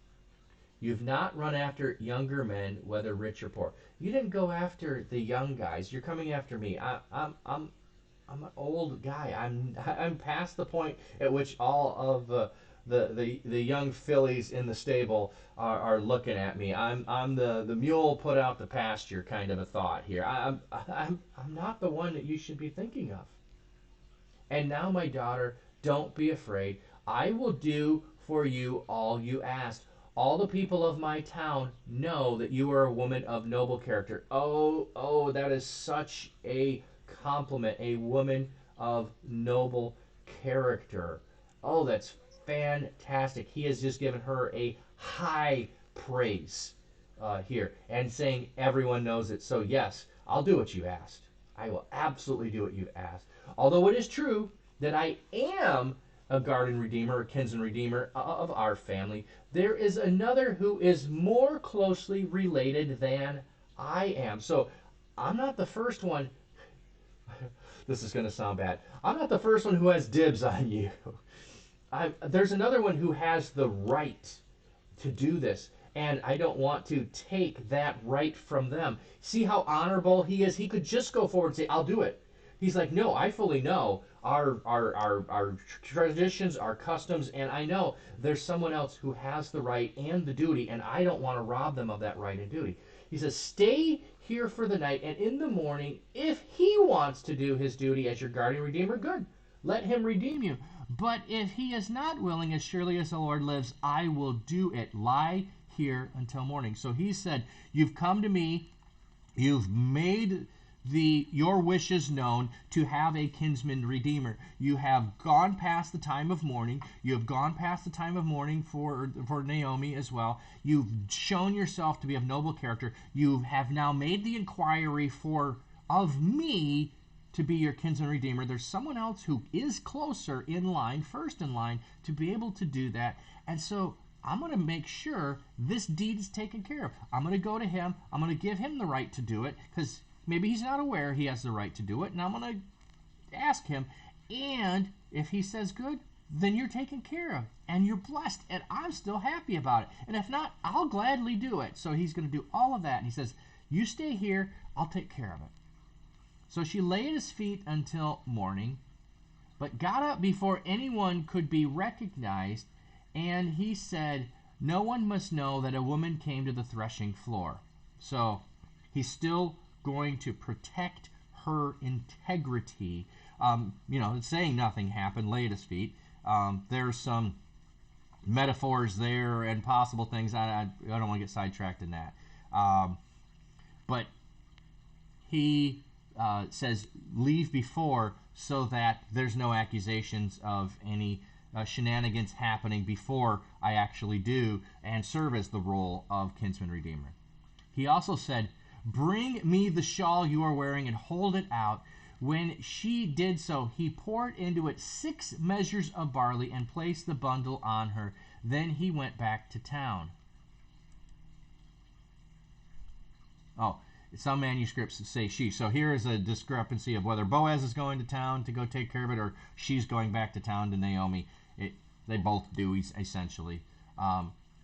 [SPEAKER 1] "You've not run after younger men, whether rich or poor." You didn't go after the young guys. You're coming after me. I'm an old guy. I'm past the point at which all of the young fillies in the stable are looking at me. I'm the mule put out the pasture kind of a thought here. I'm not the one that you should be thinking of. "And now, my daughter, don't be afraid. I will do for you all you asked. All the people of my town know that you are a woman of noble character." Oh, that is such a compliment. A woman of noble character. Oh, that's fantastic. He has just given her a high praise. here and saying everyone knows it. So yes, I'll do what you asked. I will absolutely do what you asked. Although it is true that I am a garden redeemer, a kinsman redeemer of our family, there is another who is more closely related than I am. So I'm not the first one. This is going to sound bad. I'm not the first one who has dibs on you. There's another one who has the right to do this. And I don't want to take that right from them. See how honorable he is? He could just go forward and say, I'll do it. He's like, no, I fully know our traditions, our customs, and I know there's someone else who has the right and the duty, and I don't want to rob them of that right and duty. He says, stay here for the night, and in the morning, if he wants to do his duty as your guardian redeemer, good. Let him redeem you. But if he is not willing, as surely as the Lord lives, I will do it. Lie here until morning. So he said, you've come to me, you've made your wishes known to have a kinsman redeemer. You have gone past the time of mourning. You have gone past the time of mourning for Naomi as well. You've shown yourself to be of noble character. You have now made the inquiry of me to be your kinsman redeemer. There's someone else who is closer in line, first in line, to be able to do that. And so I'm going to make sure this deed is taken care of. I'm going to go to him. I'm going to give him the right to do it, because maybe he's not aware he has the right to do it, and I'm going to ask him. And if he says good, then you're taken care of, and you're blessed, and I'm still happy about it. And if not, I'll gladly do it. So he's going to do all of that, and he says, you stay here, I'll take care of it. So she lay at his feet until morning, but got up before anyone could be recognized, and he said, no one must know that a woman came to the threshing floor. So he's still going to protect her integrity. Saying nothing happened, lay at his feet. There's some metaphors there and possible things. I don't want to get sidetracked in that. But he says, leave before, so that there's no accusations of any shenanigans happening before I actually do and serve as the role of kinsman redeemer. He also said, bring me the shawl you are wearing and hold it out. When she did so, he poured into it 6 measures of barley and placed the bundle on her. Then he went back to town. Oh, some manuscripts say she. So here is a discrepancy of whether Boaz is going to town to go take care of it, or she's going back to town to Naomi. They both do, essentially.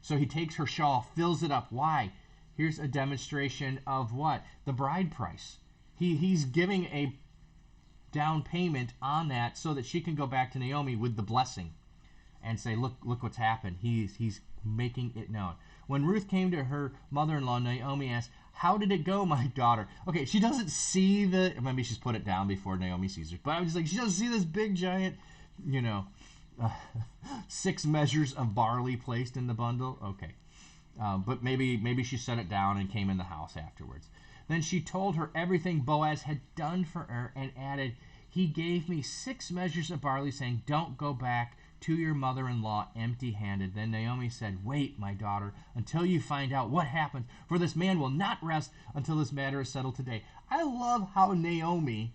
[SPEAKER 1] So he takes her shawl, fills it up. Why? Here's a demonstration of what? The bride price. He's giving a down payment on that so that she can go back to Naomi with the blessing and say, look what's happened. He's making it known. When Ruth came to her mother-in-law, Naomi asked, how did it go, my daughter? Okay, she doesn't see maybe she's put it down before Naomi sees it, but I'm just like, she doesn't see this big giant, 6 measures of barley placed in the bundle. Okay. But maybe she set it down and came in the house afterwards. Then she told her everything Boaz had done for her and added, he gave me 6 measures of barley, saying, don't go back to your mother-in-law empty-handed. Then Naomi said, wait, my daughter, until you find out what happened, for this man will not rest until this matter is settled today. I love how Naomi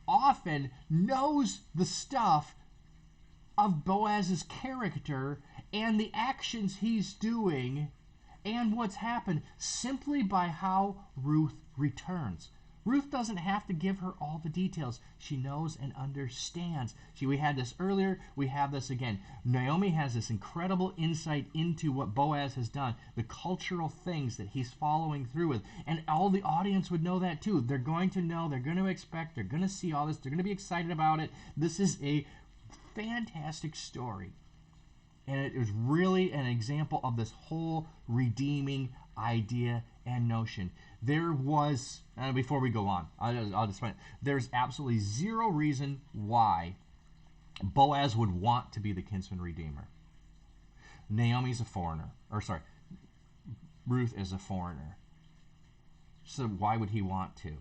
[SPEAKER 1] often knows the stuff of Boaz's character and the actions he's doing and what's happened simply by how Ruth returns. Ruth doesn't have to give her all the details. She knows and understands. We had this earlier. We have this again. Naomi has this incredible insight into what Boaz has done, the cultural things that he's following through with. And all the audience would know that too. They're going to know, they're going to expect, they're going to see all this, they're going to be excited about it. This is a fantastic story. And it is really an example of this whole redeeming idea and notion. There was, before we go on, I'll just find it. There's absolutely zero reason why Boaz would want to be the kinsman redeemer. Naomi's a foreigner. Ruth is a foreigner. So why would he want to?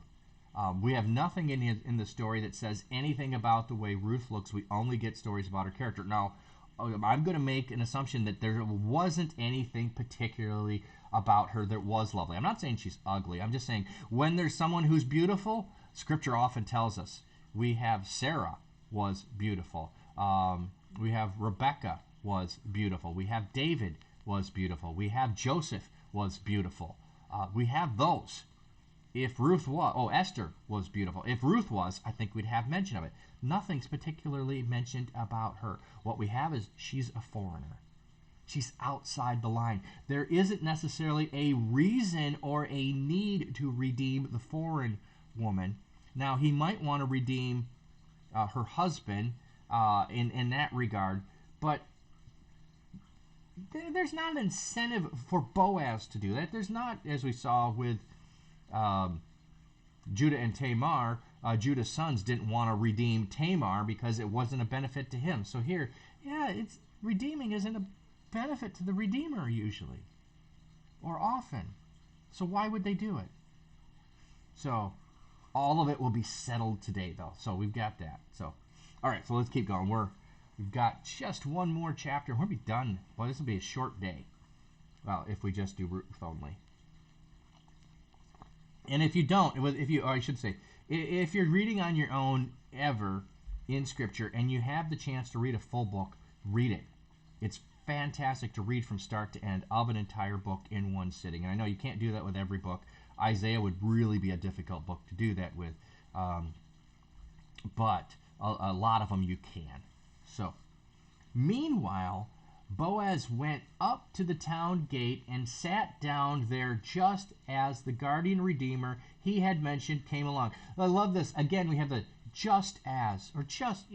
[SPEAKER 1] We have nothing in the story that says anything about the way Ruth looks. We only get stories about her character. Now, I'm going to make an assumption that there wasn't anything particularly about her that was lovely. I'm not saying she's ugly. I'm just saying when there's someone who's beautiful, Scripture often tells us. We have Sarah was beautiful. We have Rebecca was beautiful. We have David was beautiful. We have Joseph was beautiful. We have those. If Ruth was, Esther was beautiful. If Ruth was, I think we'd have mention of it. Nothing's particularly mentioned about her. What we have is she's a foreigner. She's outside the line. There isn't necessarily a reason or a need to redeem the foreign woman. Now, he might want to redeem her husband in that regard, but there's not an incentive for Boaz to do that. There's not, as we saw with Judah and Tamar, Judah's sons didn't want to redeem Tamar because it wasn't a benefit to him. So here, it's redeeming isn't a benefit to the Redeemer usually, or often. So why would they do it? So all of it will be settled today, though. So we've got that. So, all right, so let's keep going. We've got just one more chapter. We'll be done. Well, this will be a short day. Well, if we just do Ruth only. And if you don't, if you're reading on your own ever in Scripture and you have the chance to read a full book, read it. It's fantastic to read from start to end of an entire book in one sitting. And I know you can't do that with every book. Isaiah would really be a difficult book to do that with. But a lot of them you can. So, meanwhile, Boaz went up to the town gate and sat down there just as the guardian redeemer he had mentioned came along. I love this. Again, we have the just as, or just.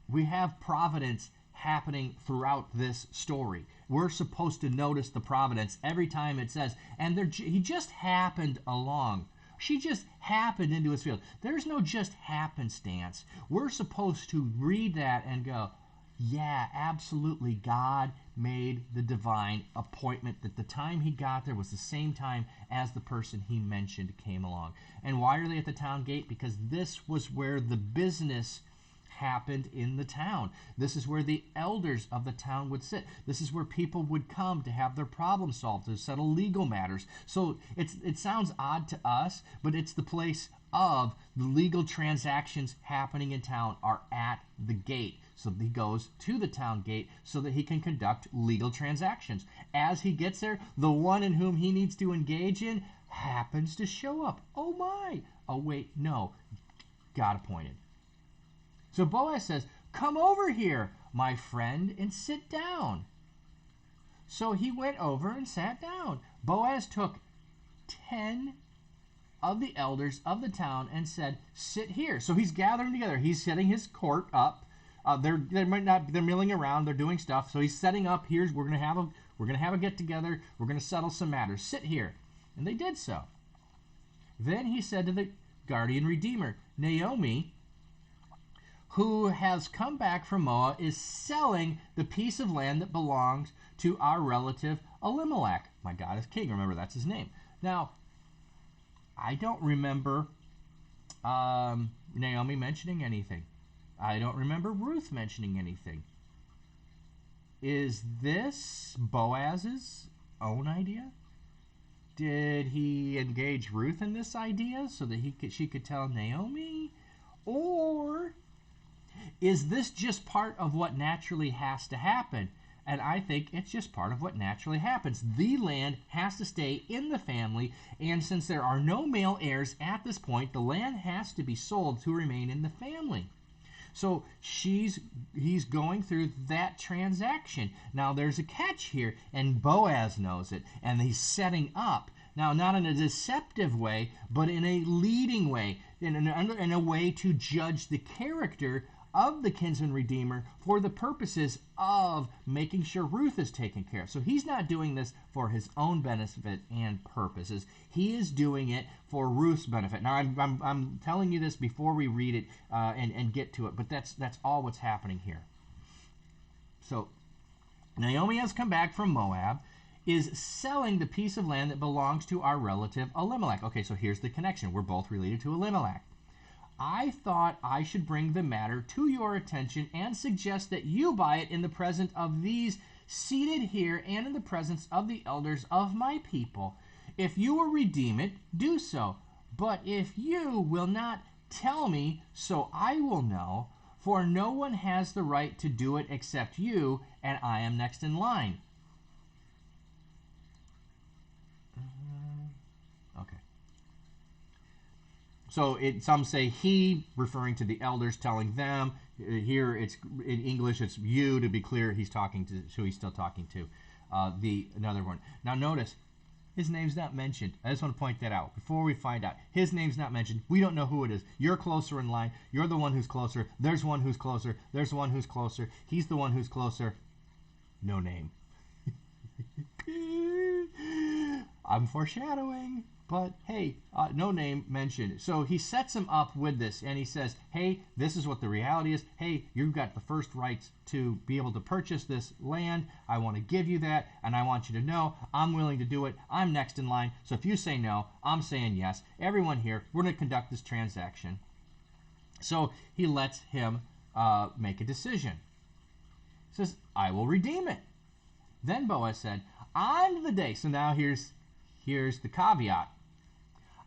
[SPEAKER 1] We have providence happening throughout this story. We're supposed to notice the providence every time it says, and he just happened along. She just happened into his field. There's no just happenstance. We're supposed to read that and go, yeah, absolutely, God made the divine appointment that the time he got there was the same time as the person he mentioned came along. And why are they at the town gate? Because this was where the business happened in the town. This is where the elders of the town would sit. This is where people would come to have their problems solved, to settle legal matters. So it sounds odd to us, but it's the place of the legal transactions happening in town are at the gate. So he goes to the town gate so that he can conduct legal transactions. As he gets there, the one in whom he needs to engage in happens to show up. Oh my! Oh wait, no. God appointed. So Boaz says, "Come over here, my friend, and sit down." So he went over and sat down. Boaz took 10 of the elders of the town and said, "Sit here." So he's gathering together. He's setting his court up. They're milling around. They're doing stuff. So he's setting up. We're gonna have a get together. We're gonna settle some matters. Sit here, and they did so. Then he said to the guardian redeemer, "Naomi, who has come back from Moab, is selling the piece of land that belongs to our relative Elimelech." My God is king. Remember, that's his name. Now, I don't remember Naomi mentioning anything. I don't remember Ruth mentioning anything. Is this Boaz's own idea? Did he engage Ruth in this idea so that she could tell Naomi? Or is this just part of what naturally has to happen? And I think it's just part of what naturally happens. The land has to stay in the family, and since there are no male heirs at this point, the land has to be sold to remain in the family. So he's going through that transaction. Now there's a catch here, and Boaz knows it, and he's setting up. Now, not in a deceptive way, but in a leading way, in a way to judge the character of the Kinsman Redeemer for the purposes of making sure Ruth is taken care of. So he's not doing this for his own benefit and purposes. He is doing it for Ruth's benefit. Now, I'm telling you this before we read it and get to it, but that's all what's happening here. So Naomi has come back from Moab, is selling the piece of land that belongs to our relative Elimelech. Okay, so here's the connection. We're both related to Elimelech. I thought I should bring the matter to your attention and suggest that you buy it in the presence of these seated here and in the presence of the elders of my people. If you will redeem it, do so. But if you will not tell me, so I will know, for no one has the right to do it except you, and I am next in line. Okay. So some say he, referring to the elders, telling them. Here it's in English, it's you, to be clear. He's talking to who he's still talking to. Another one. Now notice, his name's not mentioned. I just want to point that out before we find out. His name's not mentioned. We don't know who it is. You're closer in line. You're the one who's closer. There's one who's closer. There's one who's closer. He's the one who's closer. No name. I'm foreshadowing. But hey, no name mentioned. So he sets him up with this, and he says, hey, this is what the reality is. Hey, you've got the first rights to be able to purchase this land. I want to give you that, and I want you to know I'm willing to do it. I'm next in line. So if you say no, I'm saying yes. Everyone here, we're going to conduct this transaction. So he lets him make a decision. He says, I will redeem it. Then Boaz said, on the day, so now here's the caveat.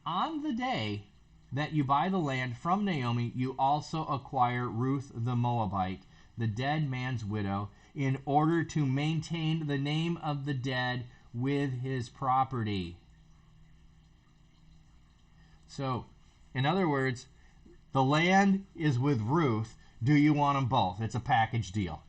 [SPEAKER 1] On the day that you buy the land from Naomi, you also acquire Ruth the Moabite, the dead man's widow, in order to maintain the name of the dead with his property. So, in other words, the land is with Ruth. Do you want them both? It's a package deal.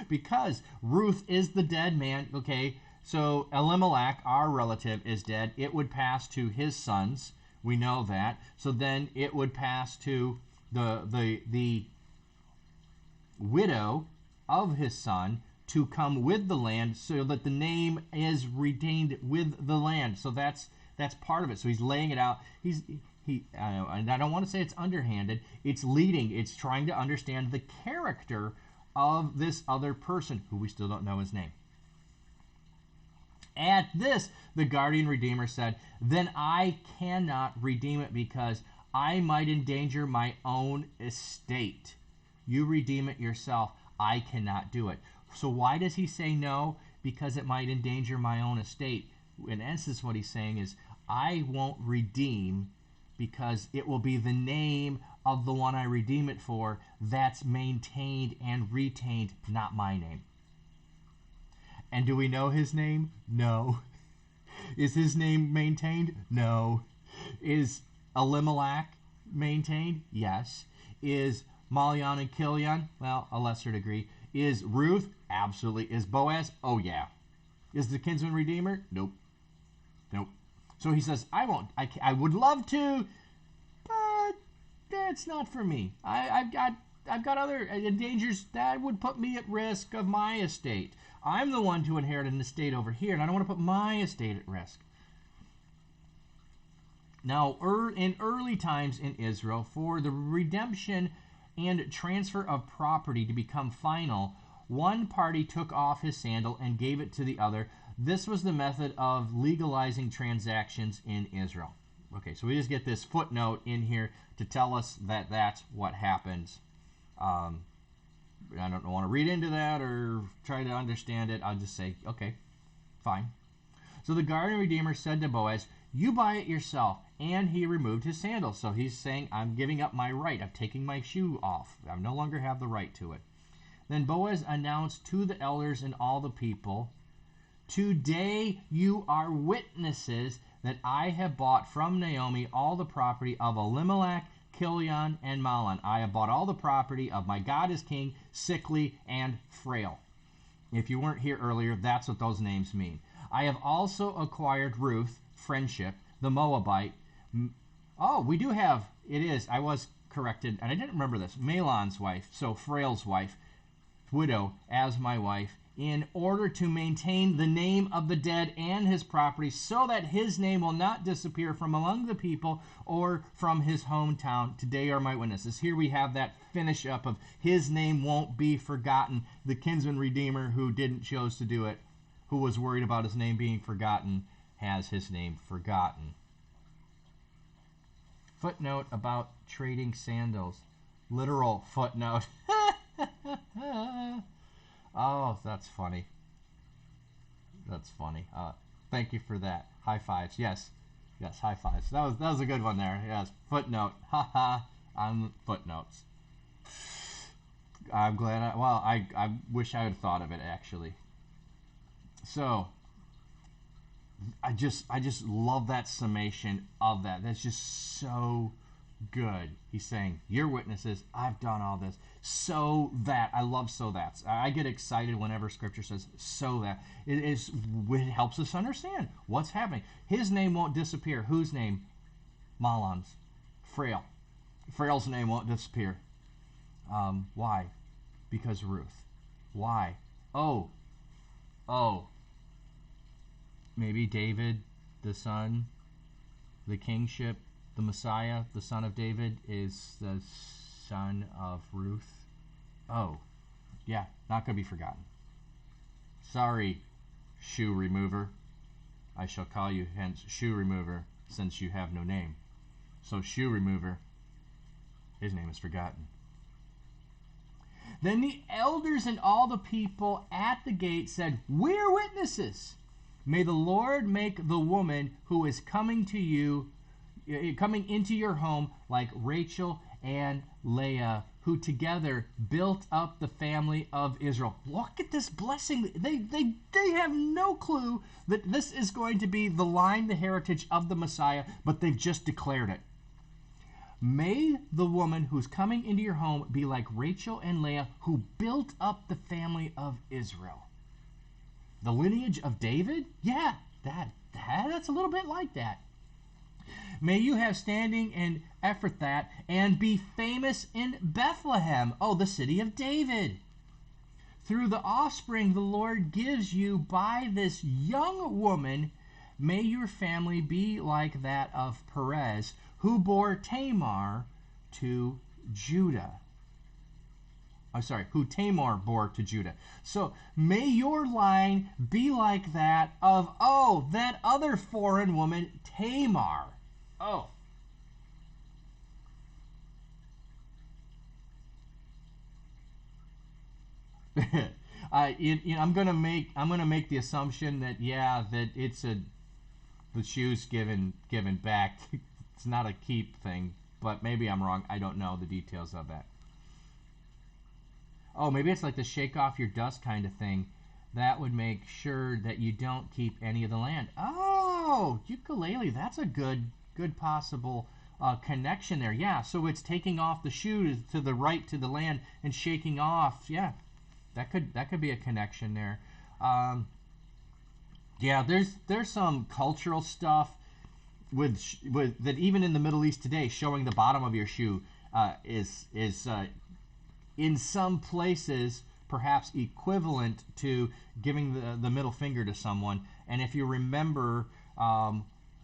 [SPEAKER 1] Because Ruth is the dead man, okay? So Elimelech, our relative, is dead. It would pass to his sons. We know that. So then it would pass to the widow of his son to come with the land, so that the name is retained with the land. So that's part of it. So he's laying it out. And I don't want to say it's underhanded. It's leading. It's trying to understand the character of this other person who we still don't know his name. At this, the guardian redeemer said, then I cannot redeem it because I might endanger my own estate. You redeem it yourself. I cannot do it. So why does he say no? Because it might endanger my own estate. In essence, what he's saying is, I won't redeem because it will be the name of the one I redeem it for that's maintained and retained, not my name. And do we know his name? No. Is his name maintained? No. Is Elimelech maintained? Yes. Is Mahlon and Chilion? Well, a lesser degree. Is Ruth? Absolutely. Is Boaz? Oh, yeah. Is the Kinsmen Redeemer? Nope. Nope. So he says, I won't. I would love to, but that's not for me. I've got other dangers that would put me at risk of my estate. I'm the one to inherit an estate over here, and I don't want to put my estate at risk. Now, in early times in Israel, for the redemption and transfer of property to become final, one party took off his sandal and gave it to the other. This was the method of legalizing transactions in Israel. Okay, so we just get this footnote in here to tell us that that's what happens. I don't want to read into that or try to understand it. I'll just say, okay, fine. So the guardian redeemer said to Boaz, you buy it yourself. And he removed his sandals. So he's saying, I'm giving up my right. I'm taking my shoe off. I no longer have the right to it. Then Boaz announced to the elders and all the people, today you are witnesses that I have bought from Naomi all the property of Elimelech, Chilion, and Mahlon. I have bought all the property of my God is king, sickly and frail. If you weren't here earlier, that's what those names mean. I have also acquired Ruth, friendship, the Moabite. Oh, we do have, it is, I was corrected, and I didn't remember this, Mahlon's wife, so frail's wife, widow, as my wife, in order to maintain the name of the dead and his property, so that his name will not disappear from among the people or from his hometown. Today are my witnesses. Here we have that finish up of his name won't be forgotten. The kinsman redeemer who didn't choose to do it, who was worried about his name being forgotten, has his name forgotten. Footnote about trading sandals. Literal footnote. Oh, that's funny. That's funny. Thank you for that. High fives. Yes. Yes, high fives. That was a good one there. Yes. Footnote. Haha. On footnotes. I'm glad I wish I had thought of it actually. So I just love that summation of that. That's just so good. He's saying, "You're witnesses. I've done all this. So that." I love so that's. I get excited whenever Scripture says "so that." It helps us understand what's happening. His name won't disappear. Whose name? Mahlon's. Frail. Frail's name won't disappear. Why? Because Ruth. Why? Oh. Maybe David, the son, the kingship, the Messiah, the son of David, is the son of Ruth. Oh, yeah, not going to be forgotten. Sorry, shoe remover. I shall call you hence shoe remover, since you have no name. So shoe remover, his name is forgotten. Then the elders and all the people at the gate said, "We're witnesses. May the Lord make the woman who is coming into your home like Rachel and Leah, who together built up the family of Israel." Look at this blessing. They have no clue that this is going to be the line, the heritage of the Messiah, but they've just declared it. May the woman who's coming into your home be like Rachel and Leah, who built up the family of Israel. The lineage of David? Yeah, that's a little bit like that. May you have standing in Ephrathah and be famous in Bethlehem, the city of David. Through the offspring the Lord gives you by this young woman, may your family be like that of Perez, who bore Tamar to Judah. Who Tamar bore to Judah. So may your line be like that of, that other foreign woman, Tamar. Oh. I'm gonna make the assumption that that it's the shoes given back. It's not a keep thing, but maybe I'm wrong. I don't know the details of that. Oh, maybe it's like the shake off your dust kind of thing. That would make sure that you don't keep any of the land. Oh, ukulele. That's a good possible connection there. Yeah, so it's taking off the shoes to the right to the land and shaking off. Yeah, that could be a connection there. Yeah, there's some cultural stuff with that even in the Middle East today, showing the bottom of your shoe is in some places perhaps equivalent to giving the middle finger to someone. And if you remember,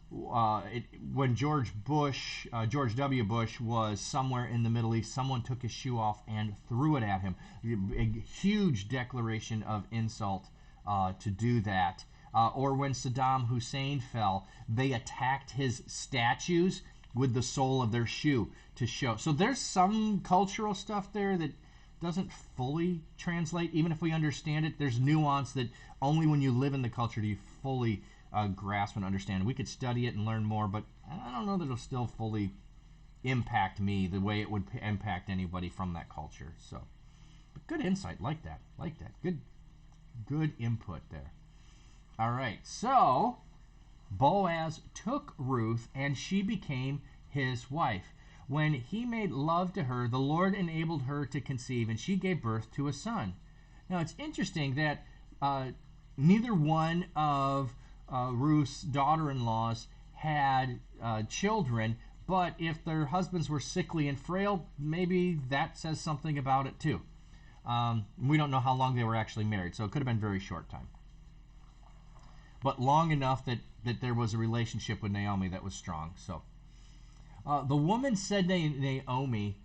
[SPEAKER 1] when George W. Bush was somewhere in the Middle East, someone took his shoe off and threw it at him. A huge declaration of insult to do that. Or when Saddam Hussein fell, they attacked his statues with the sole of their shoe to show. So there's some cultural stuff there that doesn't fully translate. Even if we understand it, there's nuance that only when you live in the culture do you fully grasp and understand. We could study it and learn more, but I don't know that it'll still fully impact me the way it would impact anybody from that culture. So, but good insight, like that. Good input there. All right, so Boaz took Ruth, and she became his wife. When he made love to her, the Lord enabled her to conceive, and she gave birth to a son. Now, it's interesting that neither one of Ruth's daughter-in-laws had children, but if their husbands were sickly and frail, maybe that says something about it too. We don't know how long they were actually married, so it could have been a very short time. But long enough that there was a relationship with Naomi that was strong. So the woman said to Naomi,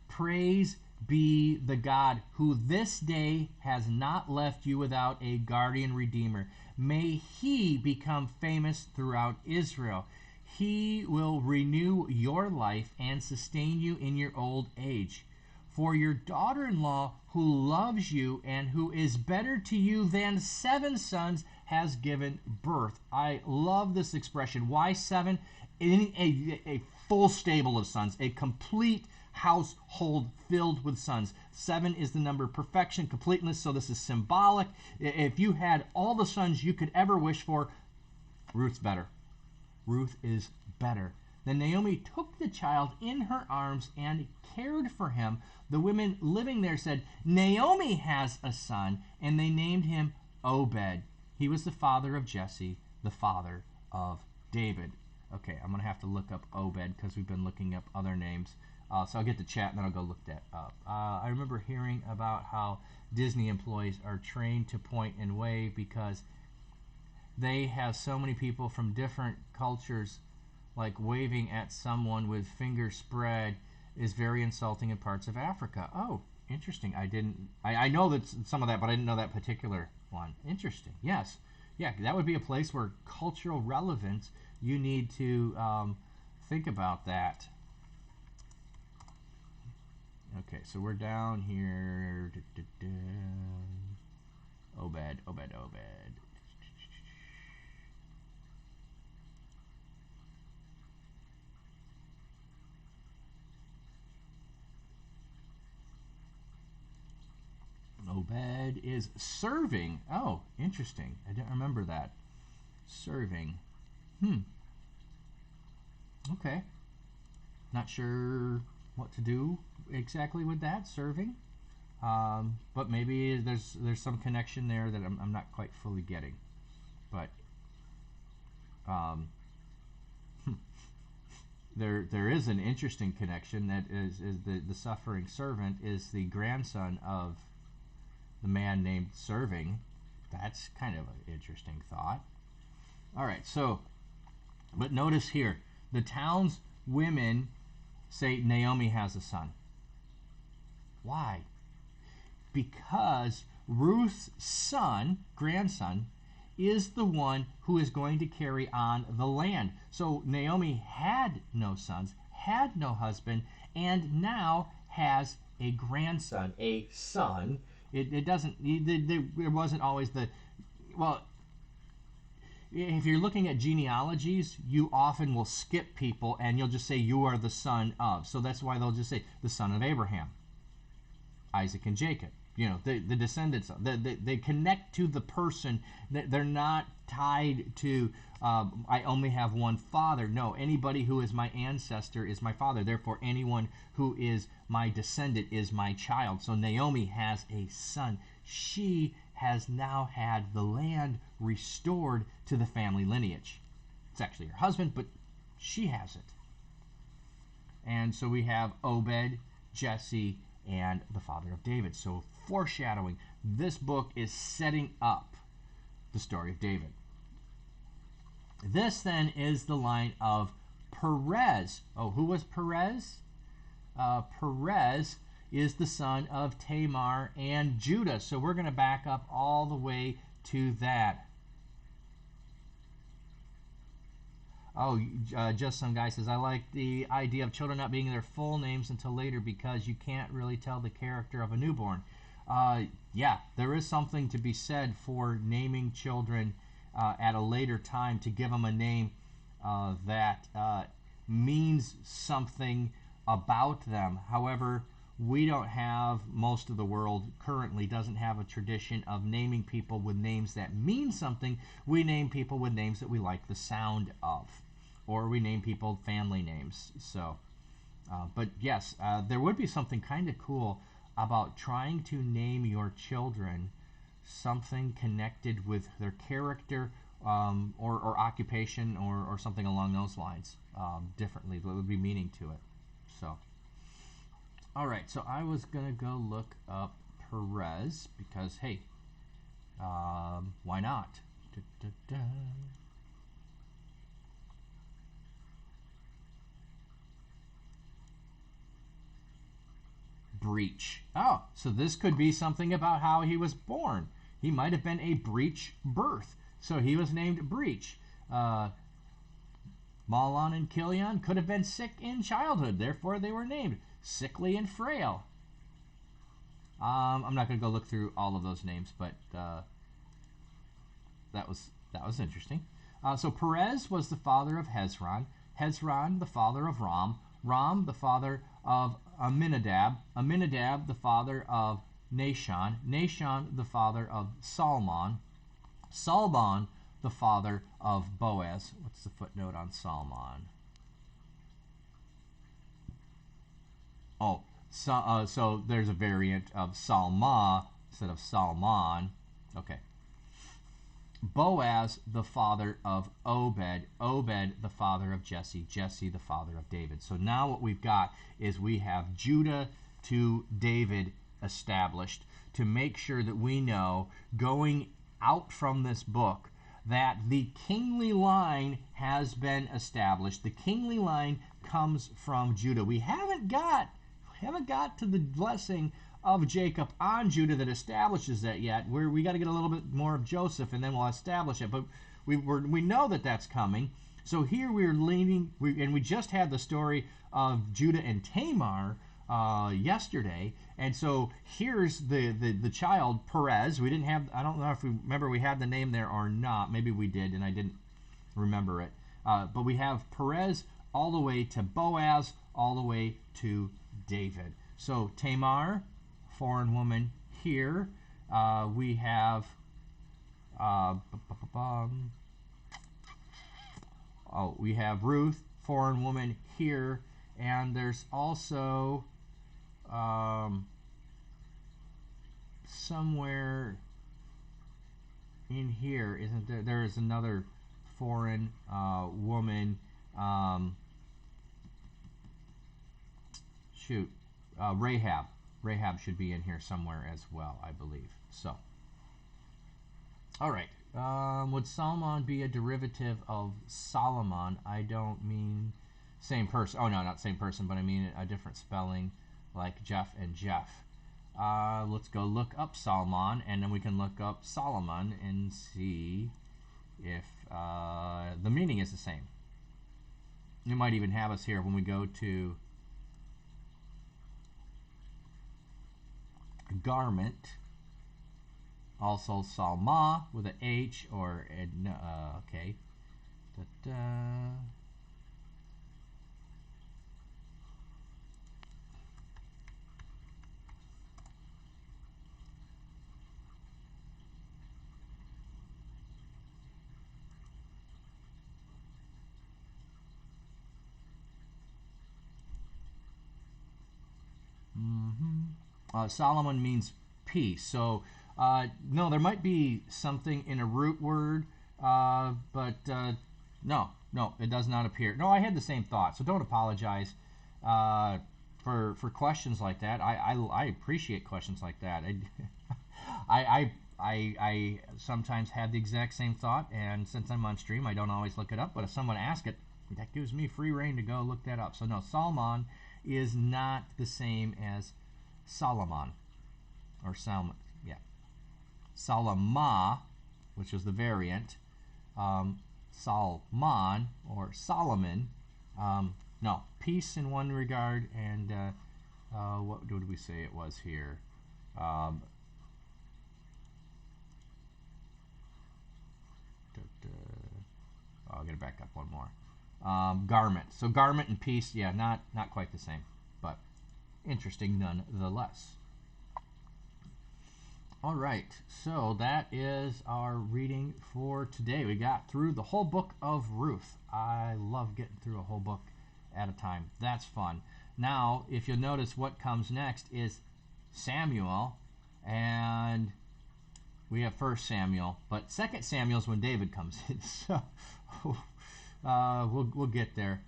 [SPEAKER 1] "Praise be the God who this day has not left you without a guardian redeemer. May he become famous throughout Israel. He will renew your life and sustain you in your old age. For your daughter-in-law, who loves you and who is better to you than 7 sons, has given birth. I love this expression. Why 7? A full stable of sons, a complete household filled with sons. 7 is the number of perfection, completeness, so this is symbolic. If you had all the sons you could ever wish for, Ruth's better. Ruth is better. Then Naomi took the child in her arms and cared for him. The women living there said, Naomi has a son, and they named him Obed. He was the father of Jesse, the father of David. Okay, I'm going to have to look up Obed because we've been looking up other names. So I'll get to chat and then I'll go look that up. I remember hearing about how Disney employees are trained to point and wave because they have so many people from different cultures, like waving at someone with fingers spread is very insulting in parts of Africa. Oh, interesting. I know that some of that, but I didn't know that particular one. Interesting. Yes. Yeah, that would be a place where cultural relevance, you need to think about that. Okay, so we're down here. Obed. Obed is serving. Oh, interesting. I didn't remember that. Serving. Okay. Not sure what to do exactly with that, serving. But maybe there's some connection there that I'm not quite fully getting. But there is an interesting connection that is the suffering servant is the grandson of the man named Serving. That's kind of an interesting thought. All right, so, but notice here, the town's women say Naomi has a son. Why? Because Ruth's grandson, is the one who is going to carry on the land. So Naomi had no sons, had no husband, and now has a grandson, a son. There wasn't always if you're looking at genealogies, you often will skip people and you'll just say you are the son of. So that's why they'll just say the son of Abraham, Isaac and Jacob. The descendants. They connect to the person. They're not tied to, I only have one father. No, anybody who is my ancestor is my father. Therefore, anyone who is my descendant is my child. So Naomi has a son. She has now had the land restored to the family lineage. It's actually her husband, but she has it. And so we have Obed, Jesse, and the father of David. So foreshadowing, this book is setting up the story of David. This then is the line of Perez. Oh, who was Perez? Perez is the son of Tamar and Judah. So we're going to back up all the way to that. Oh, just some guy says, I like the idea of children not being their full names until later because you can't really tell the character of a newborn. Yeah, there is something to be said for naming children at a later time to give them a name that means something about them. However, we don't have, most of the world currently doesn't have a tradition of naming people with names that mean something. We name people with names that we like the sound of. Or we name people family names. So, but yes, there would be something kind of cool about trying to name your children something connected with their character or occupation or something along those lines differently. There would be meaning to it. So, all right. So I was gonna go look up Perez because hey, why not? Breach. Oh, so this could be something about how he was born. He might have been a breech birth. So he was named Breach. Mahlon and Chilion could have been sick in childhood, therefore they were named sickly and frail. I'm not going to go look through all of those names, but that was interesting. So Perez was the father of Hezron, Hezron the father of Ram, Ram the father of Aminadab, Aminadab the father of Nahshon, Nahshon the father of Salmon, Salmon the father of Boaz. What's the footnote on Salmon? Oh, so there's a variant of Salma instead of Salmon. Okay. Boaz, the father of Obed, Obed, the father of Jesse, Jesse, the father of David. So now what we've got is we have Judah to David established to make sure that we know going out from this book that the kingly line has been established. The kingly line comes from Judah. We haven't got to the blessing of Jacob on Judah that establishes that yet. We got to get a little bit more of Joseph, and then we'll establish it. But we know that that's coming. So here we're leaning, and we just had the story of Judah and Tamar yesterday, and so here's the child Perez. We didn't have. I don't know if we remember we had the name there or not. Maybe we did, and I didn't remember it. But we have Perez all the way to Boaz, all the way to David. So Tamar, foreign woman here. We have we have Ruth, foreign woman here, and there's also somewhere in here, isn't there? There is another foreign woman. Rahab. Rahab should be in here somewhere as well, I believe. So, all right. Would Salmon be a derivative of Solomon? I don't mean same person. Oh, no, not same person, but I mean a different spelling, like Jeff and Jeff. Let's go look up Salmon, and then we can look up Solomon and see if the meaning is the same. You might even have us here when we go to garment, also Salma with an H or okay. Solomon means peace. So no, there might be something in a root word, but no, it does not appear. No, I had the same thought, so don't apologize for questions like that. I appreciate questions like that. I sometimes have the exact same thought, and since I'm on stream, I don't always look it up. But if someone asks it, that gives me free reign to go look that up. So no, Salmon is not the same as Solomon, or Salmon, yeah. Salama, which is the variant. Salmon, or Solomon. No, peace in one regard, and what did we say it was here? I'll get it back up one more. Garment. So garment and peace, yeah, not quite the same, but interesting nonetheless. All right, so that is our reading for today. We got through the whole book of Ruth. I love getting through a whole book at a time. That's fun. Now, if you'll notice, what comes next is Samuel, and we have 1 Samuel, but 2 Samuel is when David comes in. So we'll get there.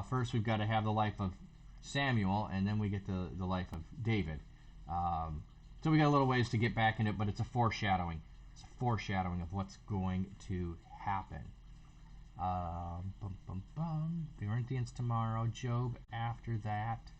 [SPEAKER 1] First, we've got to have the life of Samuel, and then we get the life of David. So we got a little ways to get back in it, but it's a foreshadowing. It's a foreshadowing of what's going to happen. Corinthians tomorrow, Job after that.